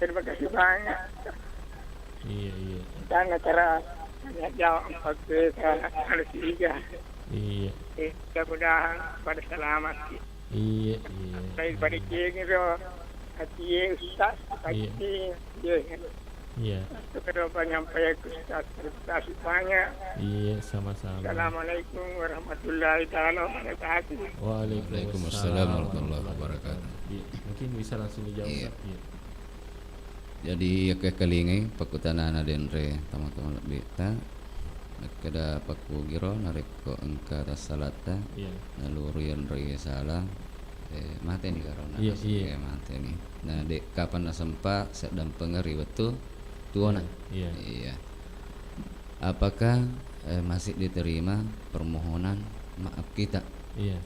Terima kasih banyak. Iya. Dan acara banyak jauh pagpita alisiga. Iya. Mudah-mudahan pada selamat. Iya. Baik pada kira hati Ustaz, hati Iya. Terima banyak Ustaz, terima kasih banyak. Iya, sama-sama. Assalamualaikum warahmatullahi taala wabarakatuh. Waalaikumsalam warahmatullahi wabarakatuh. Mungkin bisa langsung dijawab. Iya. Jadi ke kelingi pakutanana denre tamu-tamu beta kada paku giro nareko engka tasalata naluru yang raya salah mate nih karena iya mate nih. Nah dek kapan sempat sedang pengeri betul tuona. Iya. Apakah masih diterima permohonan maaf kita? Iya.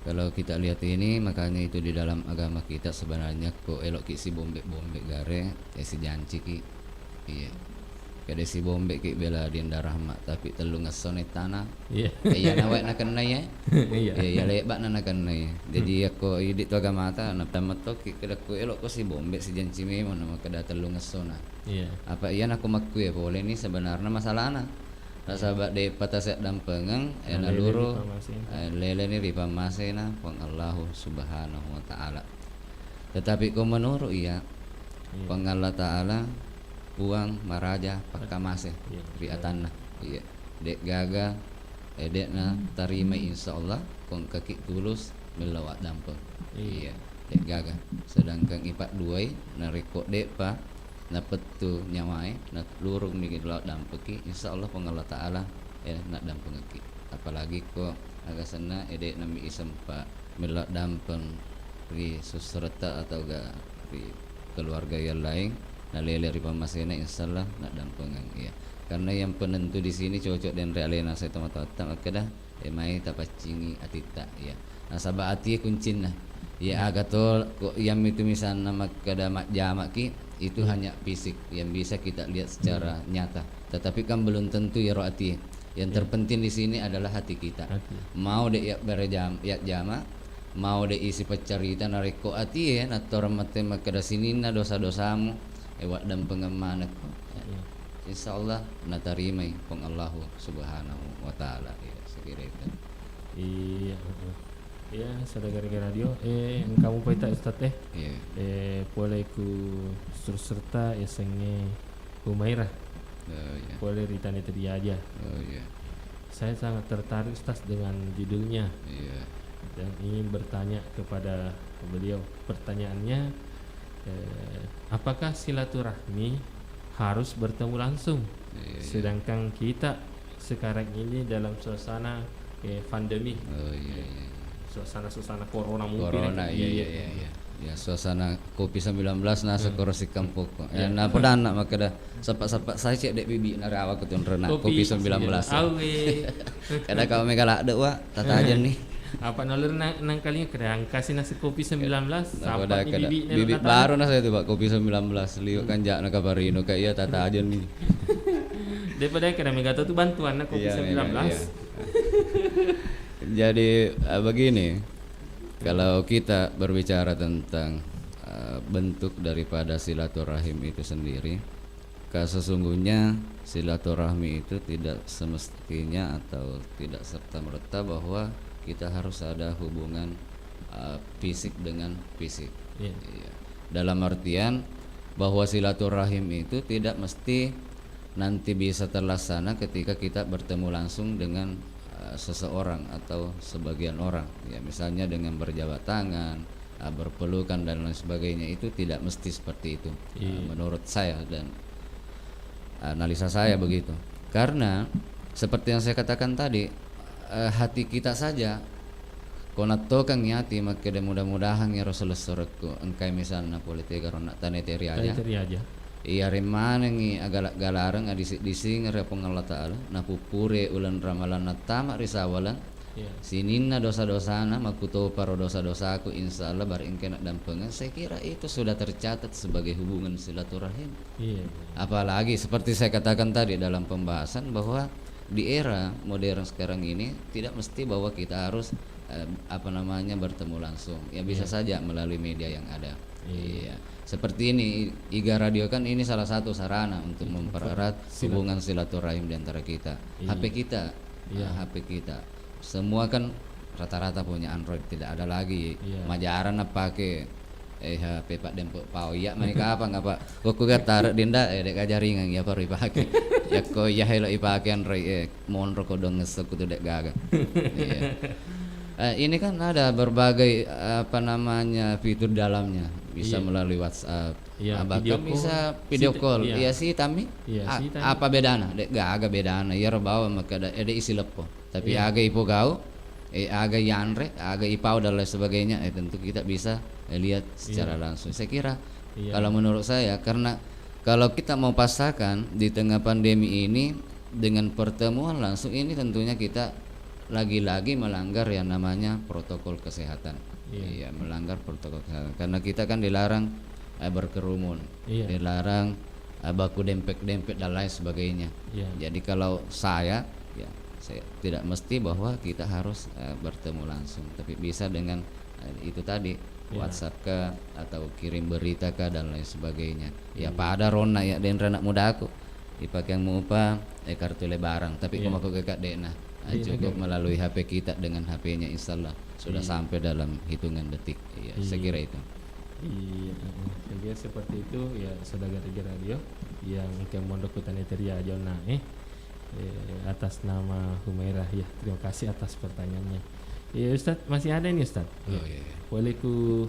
Kalau kita lihat ini, makanya itu di dalam agama kita sebenarnya kok elok ki si bombe gare si janci ki. Iya. Kada si bombe ki bela dinda rahmat tapi telu ngesone tanah. Iya. Iya nawek nak kena ya. Iya lebak nak kena ya. Jadi aku idik tu agama ta nak tamat to ki kada ku elok ko si bombe si janci memang nama kada telu ngesona. Iya. Apa iya aku makku ya boleh ni sebenarnya masalahna. Sahabat de pataset dampengang naluru lele ni riba masena pang Allah subhanahu wa ta'ala. Tetapi ko menurut pang Allah ta'ala puang maraja pakamase riatanna. Iya. Dek gaga dek na tarima insyaallah kong kaki tulus melawat dampeng. Iya. Dek gaga. Sedangkan ipat duai nariko dek pa na petu nyawai na lurung ni laut dampeki insyaallah pengallah taala nak dampengeki. Apalagi ko agak sana ede nami isempa melak dampeng ri susrata atau ga ri keluarga yang lain na lele ri pamasena insyaallah nak dampengan. Iya. Karena yang penentu di sini cocok dan realena saya teman-teman kada mai tapacingi atita ya. Nah sabab ati kuncin nah. Ya agatol kok yang itu misalnya makada mak jamak ki itu hanya fisik yang bisa kita lihat secara nyata. Tetapi kan belum tentu ya roati. Yang terpenting di sini adalah hati kita. Mau dek ya berjam ya jama, mau dek isi pecerita nareko hati ya nator mate makada sini na dosa-dosamu wak dan pengemana ko. Insyaallah natarimai pang Allah subhanahu wa taala ya sekira itu. Iya. Ya, saudara radio kamu paita Ustaz boleh ku serta esenge Humairah. Boleh ritani tadi aja. Saya sangat tertarik Ustaz dengan judulnya. Dan ingin bertanya kepada beliau. Pertanyaannya apakah silaturahmi harus bertemu langsung? Sedangkan kita sekarang ini dalam suasana pandemi, suasana corona mungkin. Ya, suasana COVID-19 na sekorosi kampung. Ya, na pada anak maka dah sepak-sepak saya cek dek bibi nari awak ketun rena COVID-19. Kada kau megala ada wa tata aja nih. Apa nalur nang kalinya kerang kasih nasi COVID-19 sampai bibi bibi baru na saya tu pak COVID-19 liu kan jak na kabarino kayak iya tata aja nih. Daripada kada megato tu bantuan na COVID-19. Jadi begini, kalau kita berbicara tentang bentuk daripada silaturahim itu sendiri, sesungguhnya silaturahmi itu tidak semestinya atau tidak serta-merta bahwa kita harus ada hubungan fisik dengan fisik. Dalam artian bahwa silaturahim itu tidak mesti nanti bisa terlaksana ketika kita bertemu langsung dengan seseorang atau sebagian orang, ya misalnya dengan berjabat tangan, berpelukan dan lain sebagainya, itu tidak mesti seperti itu. Menurut saya dan analisa saya begitu, karena seperti yang saya katakan tadi, hati kita saja konato kang nyati maka mudah-mudahan ya Rasulullah surku engkai misalnya politik karena taneteri aja. Iya remana ngi agak galarang dising repong Allah Ta'ala na pupure ulan ramalan na tamak risawalan sininna dosa-dosana makuto paro dosa-dosaku insyaallah bar ingkena dampengan. Saya kira itu sudah tercatat sebagai hubungan silaturahim. Apalagi seperti saya katakan tadi dalam pembahasan bahwa di era modern sekarang ini tidak mesti bahwa kita harus bertemu langsung. Ya bisa saja melalui media yang ada. Seperti ini IGA Radio kan ini salah satu sarana untuk mempererat hubungan silaturahim di antara kita. HP kita semua kan rata-rata punya Android, tidak ada lagi majaran apa pakai HP Pak Dempo pau ya mereka apa nggak Pak kok taruh dinda dek jaringan ya baru dipakai ya kok ya hello dipakai Android monro kodong ngesek kudu dek gaga. Ini kan ada berbagai fitur dalamnya, bisa melalui WhatsApp, bahkan bisa video call. Iya sih Tami. Apa bedana? Dek agak bedana. Ya bawa maka ada isi lepo. Tapi agak ipo kau, agak yanre, agak ipau dan lain sebagainya. Tentu kita bisa lihat secara langsung. Saya kira kalau menurut saya, karena kalau kita mau pasarkan di tengah pandemi ini dengan pertemuan langsung ini tentunya kita lagi-lagi melanggar yang namanya protokol kesehatan. Melanggar protokol kesehatan karena kita kan dilarang berkerumun, dilarang baku dempet-dempet dan lain sebagainya. Jadi kalau saya tidak mesti bahwa kita harus bertemu langsung, tapi bisa dengan itu tadi WhatsApp kah atau kirim berita kah dan lain sebagainya. Pada rona ya dan anak muda aku dipakai yang mupa kartu lebaran tapi kalau aku kakak dena cukup melalui HP kita dengan HP-nya insyaallah sudah sampai dalam hitungan detik. Saya kira itu. Saya kira seperti itu ya saudara radio yang Mondok Kutaniteria Jona atas nama Humairah ya, terima kasih atas pertanyaannya. Ustaz masih ada ini Ustaz. Boleh ku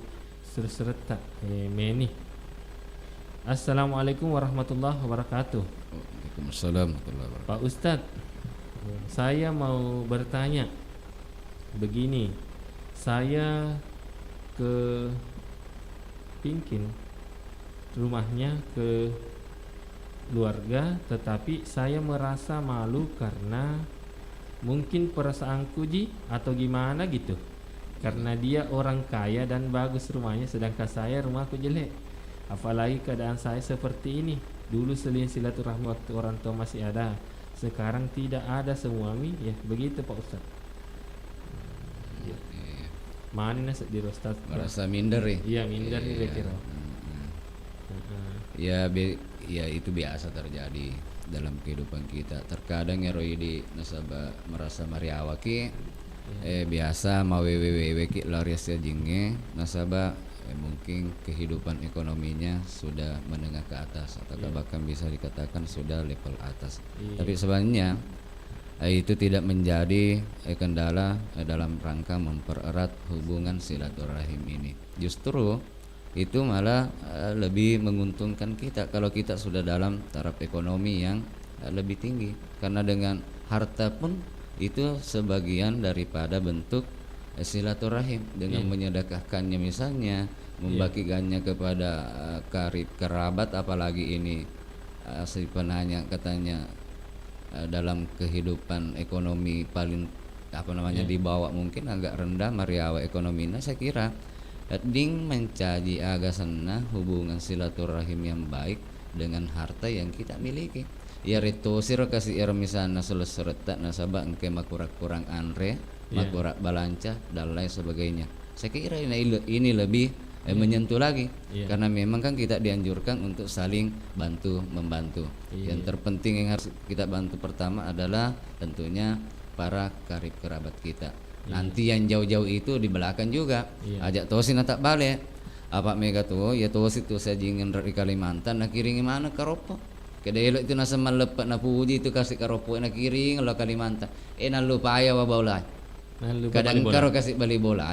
serta Meni. Assalamualaikum warahmatullahi wabarakatuh. Waalaikumsalam warahmatullahi wabarakatuh. Pak Ustaz, saya mau bertanya begini, saya ke Pinkin rumahnya ke keluarga, tetapi saya merasa malu karena mungkin perasaanku atau gimana gitu, karena dia orang kaya dan bagus rumahnya sedangkan saya rumahku jelek. Apalagi keadaan saya seperti ini. Dulu selin silaturahmi waktu orang tua masih ada, sekarang tidak ada semua ya begitu Pak Ustaz. Mana nasi di Ustaz? Merasa minder ya? Iya minder nih kira. Ya itu biasa terjadi dalam kehidupan kita. Terkadang ya Roy di nasabah merasa mariawaki biasa mau wewe ki laris ya jinge nasabah mungkin kehidupan ekonominya sudah menengah ke atas atau bahkan bisa dikatakan sudah level atas. Tapi sebenarnya itu tidak menjadi kendala dalam rangka mempererat hubungan silaturahim ini. Justru itu malah lebih menguntungkan kita kalau kita sudah dalam taraf ekonomi yang lebih tinggi, karena dengan harta pun itu sebagian daripada bentuk silaturahim dengan menyedekahkannya, misalnya membagikannya kepada karib kerabat, apalagi ini si penanya katanya dalam kehidupan ekonomi paling dibawa mungkin agak rendah mariawa ekonominya. Saya kira ding mencaji agak senang hubungan silaturahim yang baik dengan harta yang kita miliki. Ya itu siro kasih misalnya selesai nasabah engke kurang andre makurak balanca dan lain sebagainya. Saya kira ini lebih menyentuh lagi karena memang kan kita dianjurkan untuk saling bantu membantu. Yang terpenting yang harus kita bantu pertama adalah tentunya para karib kerabat kita. Nanti yang jauh-jauh itu di belakang juga ajak tosin tak balik apa mega tuh ya tosi tuh saya jingin dari Kalimantan nak kiringi mana karopo kedelo itu nasa malepat na puji itu kasih karopo na kiring lo Kalimantan nalu paya wa baulai kadang karo kasih bali bola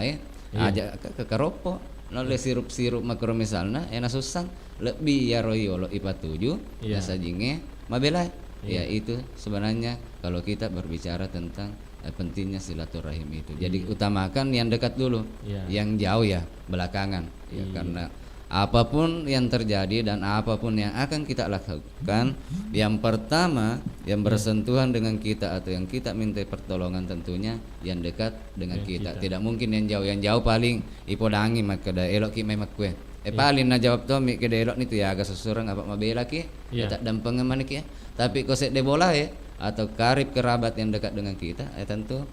ajak ke karopo noleh sirup makro misalnya susah lebih ya royolo ipa 7 nasa jinge mabelai ya itu sebenarnya kalau kita berbicara tentang pentingnya silaturahim itu. Jadi utamakan yang dekat dulu, yang jauh ya belakangan. Ya, karena apapun yang terjadi dan apapun yang akan kita lakukan, yang pertama yang bersentuhan dengan kita atau yang kita minta pertolongan tentunya yang dekat dengan kita. Tidak mungkin yang jauh paling ipodangi makada elok ki memak kue. Paling na jawab to mi kede elok nitu ya agak sesurang apa mabela ki, tak dampengan mana ki. Tapi kosek de bola atau karib kerabat yang dekat dengan kita, tentu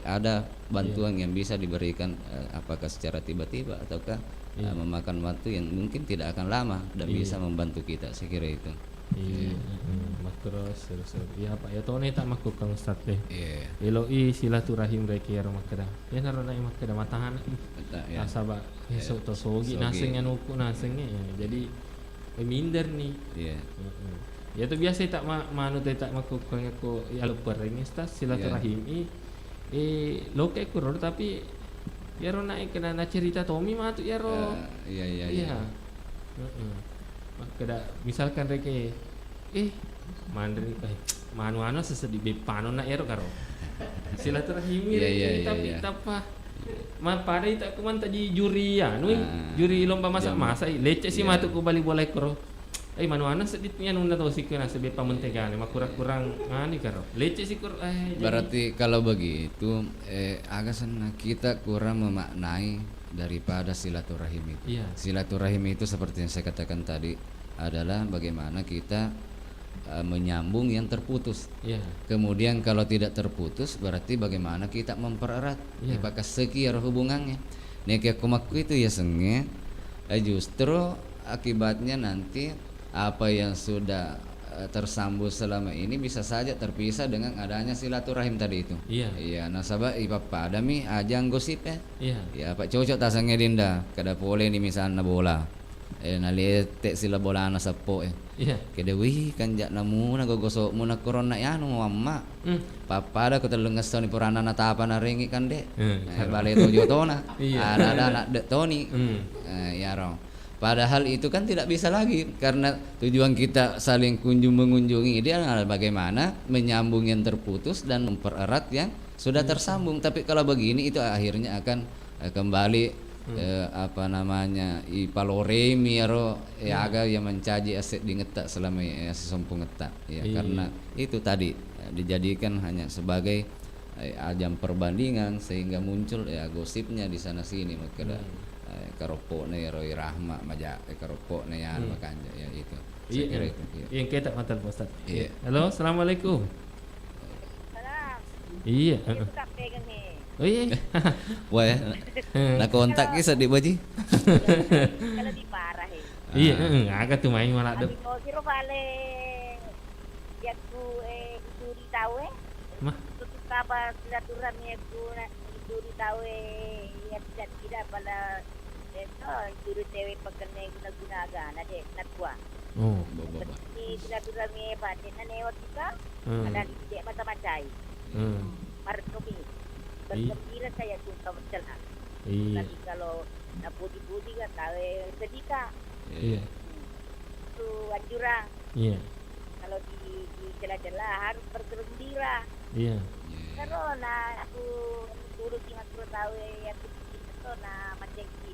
ada bantuan yang bisa diberikan apakah secara tiba-tiba ataukah memakan waktu yang mungkin tidak akan lama dan bisa membantu kita. Saya kira itu. Makro seru-seru. Ya Pak ya tone tak makuk kang Ustaz deh. Eloi silaturahim reki ya makada. Ya naron ai makada matahan. Nasaba esok to sogi nasengnya nuku nasengnya ya. Jadi minder nih. Ya itu biasa tak manu tak makuk kang aku ya lupa ring Ustaz silaturahim loke kuror tapi ya ro naik kena cerita Tommy mah tuh ya ro. Iya. Makada misalkan reke mandiri manu sesedi bepano na ero karo silaturahim tapi tapa pada ita kuman tadi juri juri lomba masak leceh sih matu ku bali boleh karo manu sedit nya nunda tau sih kena sebe pamentegane kurang ani karo leceh sih berarti kalau begitu agak senang kita kurang memaknai daripada silaturahim itu. Silaturahim itu seperti yang saya katakan tadi adalah bagaimana kita menyambung yang terputus. Kemudian kalau tidak terputus berarti bagaimana kita mempererat. Apakah sekian hubungannya? Nek kumaku itu ya senge justru akibatnya nanti apa yang sudah tersambung selama ini bisa saja terpisah dengan adanya silaturahim tadi itu. Nasabah ipapa ada mi ajang gosip ya Pak cocok tasangnya dinda kada boleh ni misalnya bola nalete sila bola na sapo kada wih kanjak namu nagogosok mo na corona yano amma papada ko talungas to ni purana na tapa na ringi kan de bale to jotona ada anak de toni ya ro. Padahal itu kan tidak bisa lagi karena tujuan kita saling mengunjungi dia adalah bagaimana menyambung yang terputus dan mempererat yang sudah tersambung. Tapi kalau begini itu akhirnya akan kembali ipaloremi aga yang mencaji aset di ngetak selama sesompong ngetak karena itu tadi dijadikan hanya sebagai ajang perbandingan sehingga muncul gosipnya di sana sini makanya karopok ne Roy Rahma maja karopok ne ya makanya ya itu. Saya kira itu. Yang kita mantan Ustaz. Halo, assalamualaikum. Salam. Iya. Tak pegang ni. Oh iya. Wah, nak kontak kisah di baji. Kalau di parah Iya, agak tuh main malah deh. Kalau kira paling aku duri tahu Mah. Tutup kabar silaturahmi aku duri tahu ya tidak pada juru cewek pekerja guna agana deh nak gua. Seperti silaturahmi batin newat kita ada di mata-macai. Martomi bergembira saya tuh kamu celah. Tapi kalau nak pudi-pudi kan tahu sedika. Iya. Itu anjuran. Iya. Kalau di celah-celah harus bergembira. Iya. Karena aku turut ingat tahu yang itu na macam di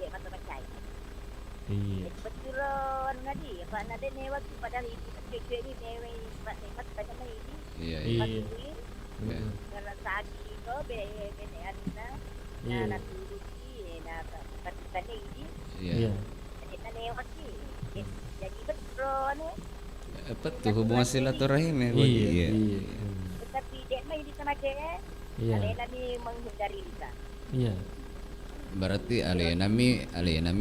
mata macam. Iya. Betul ngadi apa nade newa tu pada ini kecil ni newa mat pada ini. Iya. Iya. Karena tadi ko be ana na turut ni na kata ini. Iya. Kita newa ni. Jadi betul ni. Apa tuh hubungan silaturahim ya? Iya. Tetapi dia mai di sana ke. Iya. Alena ni menghindari kita. Iya. Berarti alena mi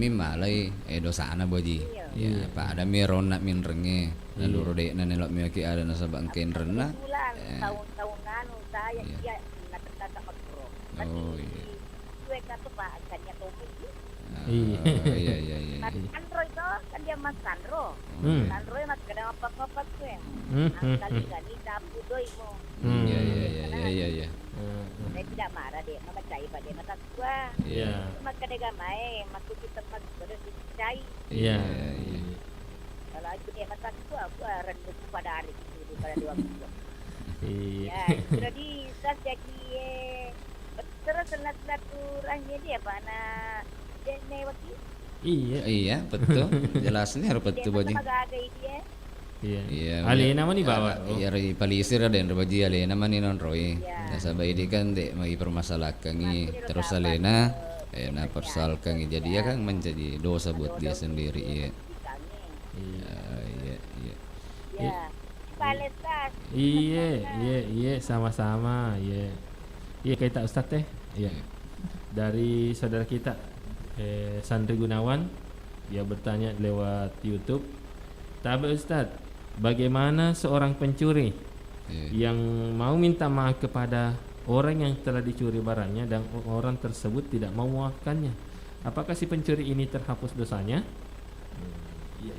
malai dosa ana boji. Ya, Pak ada mi rona min renge. Lalu rode na nelok mi aki ada na sabang ken rena. Tahun-tahunan saya dia nak kata makro. Oh iya. Kue kata Pak akannya tomi. Iya. Sandro itu kan dia Mas Sandro. Sandro yang nak kadang apa-apa kue. Kali-kali dapu doi mo. Iya. Saya tidak marah deh, mama cai pada mata gua. Iya. Maka dia gamai, masuk di tempat pada cai. Iya. Kalau aku dia mata gua rendah pada hari itu pada 2 minggu. Iya. Jadi saya jadi terus silaturahmi dia apa nak dia newati. Iya, betul. Jelasnya harus betul boji. Iya. Alena mani bawa. Iya, palisir ada yang boji alena mani non roy. Sabai di kan dek mai permasalahan ni terus alena na persalkan jadi ya kan menjadi dosa buat dia sendiri ya. Iya. Iya, sama-sama. Iya kaita Ustaz teh. Iya. Dari saudara kita Sandri Gunawan, dia bertanya lewat YouTube. Tapi Ustaz, bagaimana seorang pencuri yang mau minta maaf kepada orang yang telah dicuri barangnya dan orang tersebut tidak mau memaafkannya? Apakah si pencuri ini terhapus dosanya? Iya.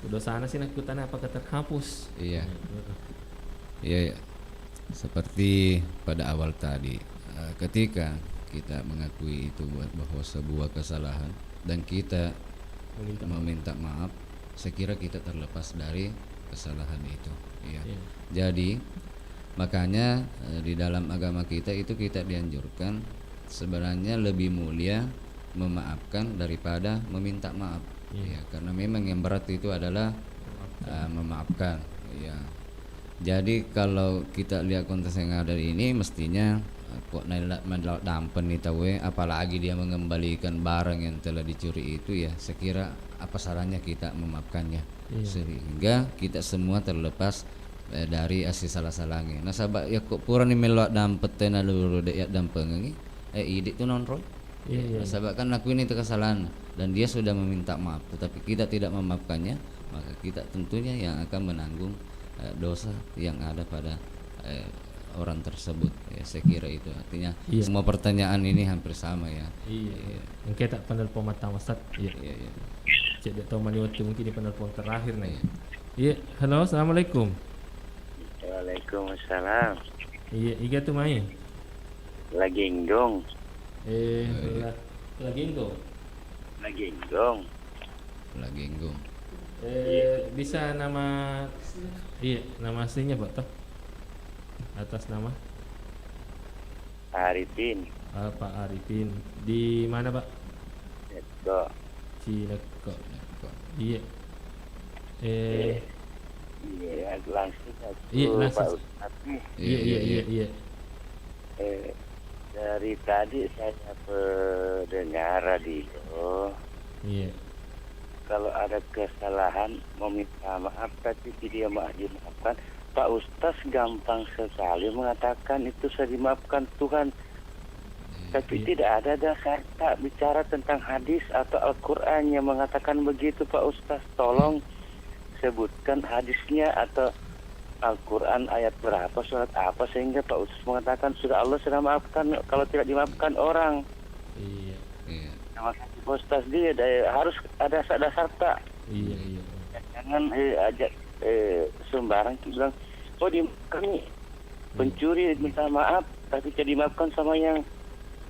Dosa sih nakutan apakah terhapus? Iya. Seperti pada awal tadi, ketika kita mengakui itu bahwa sebuah kesalahan dan kita meminta maaf, saya kira kita terlepas dari kesalahan itu. Ya. Jadi makanya di dalam agama kita itu kita dianjurkan sebenarnya lebih mulia memaafkan daripada meminta maaf. Ya, karena memang yang berat itu adalah memaafkan. Ya. Jadi kalau kita lihat konteks yang ada ini mestinya kok mendapat dampen nih tahu apalagi dia mengembalikan barang yang telah dicuri itu ya, saya kira apa salahnya kita memaafkannya sehingga kita semua terlepas dari asis salah-salahnya. Nah sahabat ya kok pura nih melok dampet tena lulu dek ya dampengi idik tuh non roy. Nah, sahabat kan lakuin itu kesalahan dan dia sudah meminta maaf tetapi kita tidak memaafkannya, maka kita tentunya yang akan menanggung dosa yang ada pada orang tersebut. Ya, saya kira itu artinya semua pertanyaan ini hampir sama ya. Mungkin tak penelpon mata Ustaz. Iya. Cek dia tahu mana waktu mungkin di penelpon terakhir nih. Iya. Halo, assalamualaikum. Waalaikumsalam. Iya, iga tu mai. Lagi enggong. Lagi enggong. Bisa nama nama aslinya Pak toh? Atas nama Arifin. Pak Arifin. Di mana Pak? Cineko. Iya. Iya, langsung aja. Iya, langsung. Iya. Dari tadi saya pendengar radio. Iya. Kalau ada kesalahan meminta maaf tapi tidak mau dimaafkan, Pak Ustaz gampang sekali mengatakan itu saya dimaafkan Tuhan. Tapi tidak ada dasar tak bicara tentang hadis atau Al-Quran yang mengatakan begitu Pak Ustaz. Tolong sebutkan hadisnya atau Al-Quran ayat berapa, surat apa sehingga Pak Ustaz mengatakan sudah Allah sudah maafkan kalau tidak dimaafkan orang. Iya. Terima kasih Pak Ustaz, dia harus ada dasar tak. Iya. Jangan ajak sembarang bilang oh kami pencuri minta maaf tapi tidak dimaafkan sama yang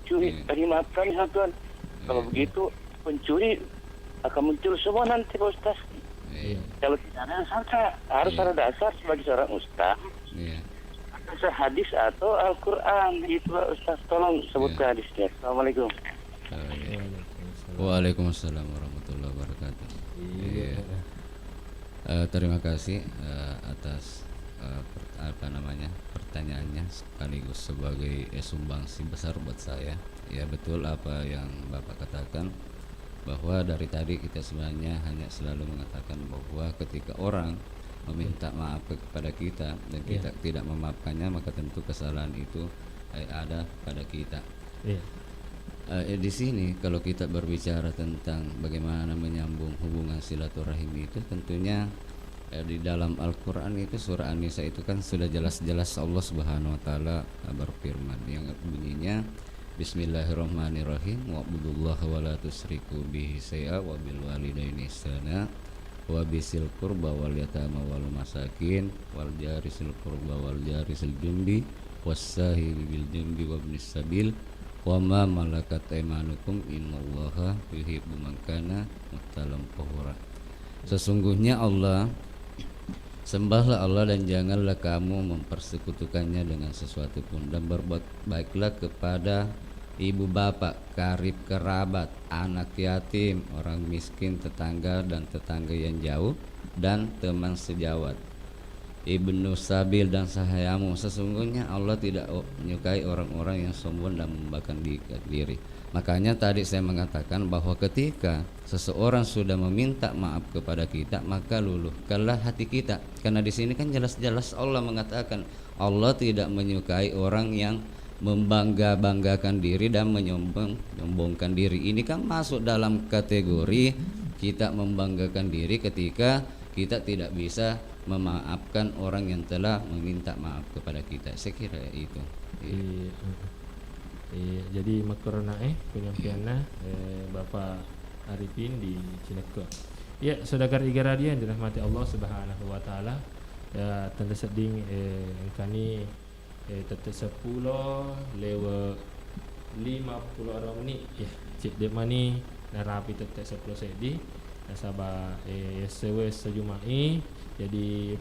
pencuri dimaafkan ya Tuhan. Kalau begitu pencuri akan muncul semua nanti Pak Ustaz. Kalau tidak ada dasar, harus ada dasar sebagai seorang ustaz. Hadis atau Al-Quran itu Pak Ustaz, tolong sebutkan hadisnya. Assalamualaikum. Waalaikumsalam warahmatullahi wabarakatuh. Terima kasih atas pertanyaannya sekaligus sebagai sumbangsi besar buat saya. Ya betul apa yang Bapak katakan, bahwa dari tadi kita sebenarnya hanya selalu mengatakan bahwa ketika orang meminta maaf kepada kita dan kita tidak memaafkannya, maka tentu kesalahan itu ada pada kita. Di sini kalau kita berbicara tentang bagaimana menyambung hubungan silaturahim itu, tentunya di dalam Al-Quran itu surah An-Nisa itu kan sudah jelas-jelas Allah Subhanahu wa taala berfirman yang bunyinya Bismillahirrahmanirrahim, wa'budullaha wa la tusyriku bihi syai'a wa bil walidaini ihsana wa bisil qurba wal yatama wal masakin wal jari sil qurba wal jari sil jumbi wassahibi bil jumbi wa ibnis sabil wa ma malakat aymanukum innallaha yuhibbu man kana muttalam fakhura. Sesungguhnya Allah, sembahlah Allah dan janganlah kamu mempersekutukannya dengan sesuatu pun, dan berbuat baiklah kepada ibu bapak, karib kerabat, anak yatim, orang miskin, tetangga dan tetangga yang jauh, dan teman sejawat, ibnu sabil dan sahayamu. Sesungguhnya Allah tidak menyukai orang-orang yang sombong dan membanggakan diri. Makanya tadi saya mengatakan bahwa ketika seseorang sudah meminta maaf kepada kita, maka luluhkanlah hati kita. Karena di sini kan jelas-jelas Allah mengatakan Allah tidak menyukai orang yang membangga-banggakan diri dan menyombongkan diri. Ini kan masuk dalam kategori kita membanggakan diri ketika kita tidak bisa memaafkan orang yang telah meminta maaf kepada kita. Saya kira itu. Jadi makrona penyampaiannya Bapak Arifin di Cineko. Ya, saudara Iga Radio yang dirahmati Allah Subhanahu wa taala. Ya, tanda seding kami tetap 10 lewat 50 menit ya. Cik de mani narapi tetap 10 sedi. Nasabah sewe sejumai. Jadi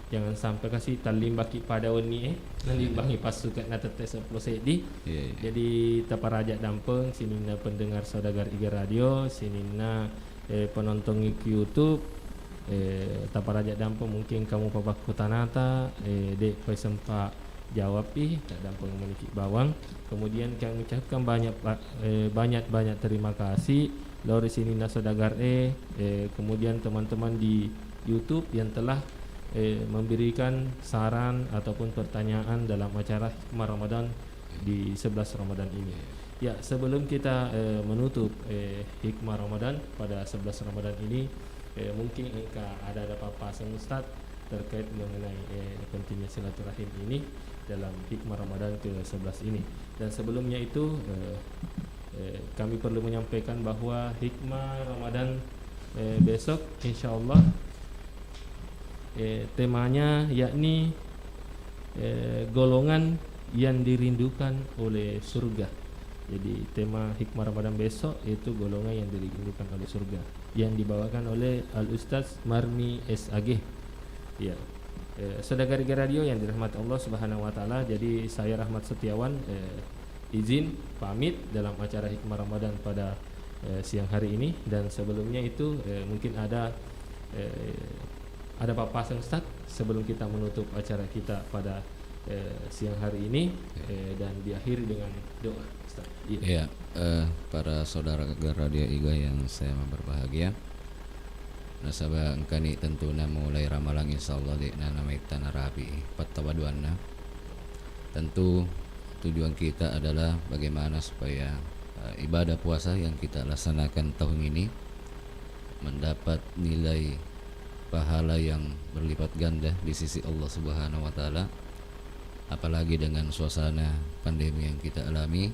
jangan sampai kasih talim baki pada wani nalimbangi pasukan na tetap 10 sedi. Jadi taparajak dampeng sinina pendengar saudagar Iga Radio, sinina penonton YouTube, taparajak dampeng mungkin kamu papak kutanata dek sempat jawab tak dampeng memiliki bawang. Kemudian kami ucapkan banyak terima kasih lori sinina saudagar kemudian teman-teman di YouTube yang telah memberikan saran ataupun pertanyaan dalam acara Hikmah Ramadan di 11 Ramadan ini. Ya, sebelum kita menutup Hikmah Ramadan pada 11 Ramadan ini, mungkin ada apa-apa Ustaz terkait mengenai pentingnya silaturahim ini dalam Hikmah Ramadan ke-11 ini. Dan sebelumnya itu kami perlu menyampaikan bahwa Hikmah Ramadan besok insyaallah temanya yakni golongan yang dirindukan oleh surga. Jadi tema Hikmah Ramadan besok itu golongan yang dirindukan oleh surga, yang dibawakan oleh Al-Ustaz Marmi SAG. Ya, saudara Iga Radio yang dirahmati Allah Subhanahu wa taala. Jadi saya Rahmat Setiawan izin pamit dalam acara Hikmah Ramadan pada siang hari ini. Dan sebelumnya itu mungkin ada papasan Ustaz sebelum kita menutup acara kita pada siang hari ini dan diakhiri dengan doa Ustaz. Iya, para saudara radio Iga yang saya berbahagia, nasabah engkani tentuna mulai ramalang insyaallah di namaitan rabi patawaduanna. Tentu tujuan kita adalah bagaimana supaya ibadah puasa yang kita laksanakan tahun ini mendapat nilai pahala yang berlipat ganda di sisi Allah Subhanahu wa taala, apalagi dengan suasana pandemi yang kita alami,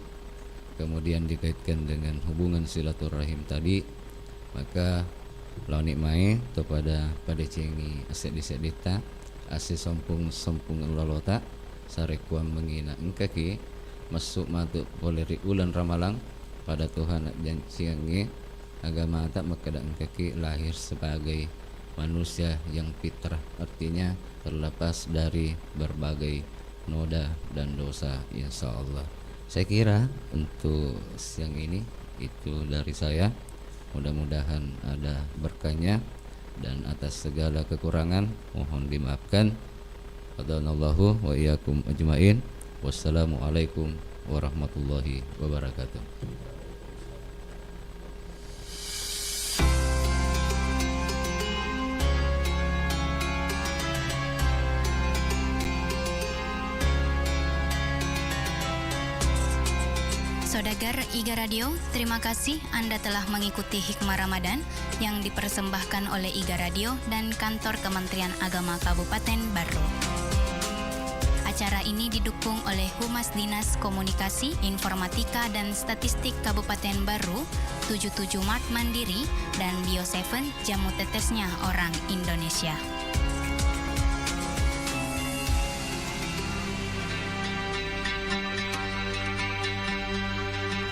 kemudian dikaitkan dengan hubungan silaturahim tadi, maka lawan nikmai kepada cengi aset disedita aset sompung lalota sarekuam mengina engkaki masuk matu poleri ulan ramalang pada Tuhan dan siangi agama tak makadang kaki lahir sebagai manusia yang fitrah, artinya terlepas dari berbagai noda dan dosa, insyaallah. Saya kira untuk siang ini itu dari saya. Mudah-mudahan ada berkahnya dan atas segala kekurangan mohon dimaafkan. Qadanallahu wa iyyakum ajmain. Wassalamualaikum warahmatullahi wabarakatuh. Saudagar Iga Radio, terima kasih Anda telah mengikuti Hikmah Ramadan yang dipersembahkan oleh Iga Radio dan Kantor Kementerian Agama Kabupaten Barro. Acara ini didukung oleh Humas Dinas Komunikasi, Informatika dan Statistik Kabupaten Barro, 77 Mart Mandiri, dan Bio7, jamu tetesnya orang Indonesia.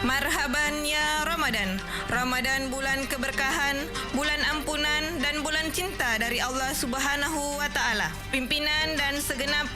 Marhaban ya Ramadan. Ramadan bulan keberkahan, bulan ampunan dan bulan cinta dari Allah Subhanahu wa taala. Pimpinan dan segenap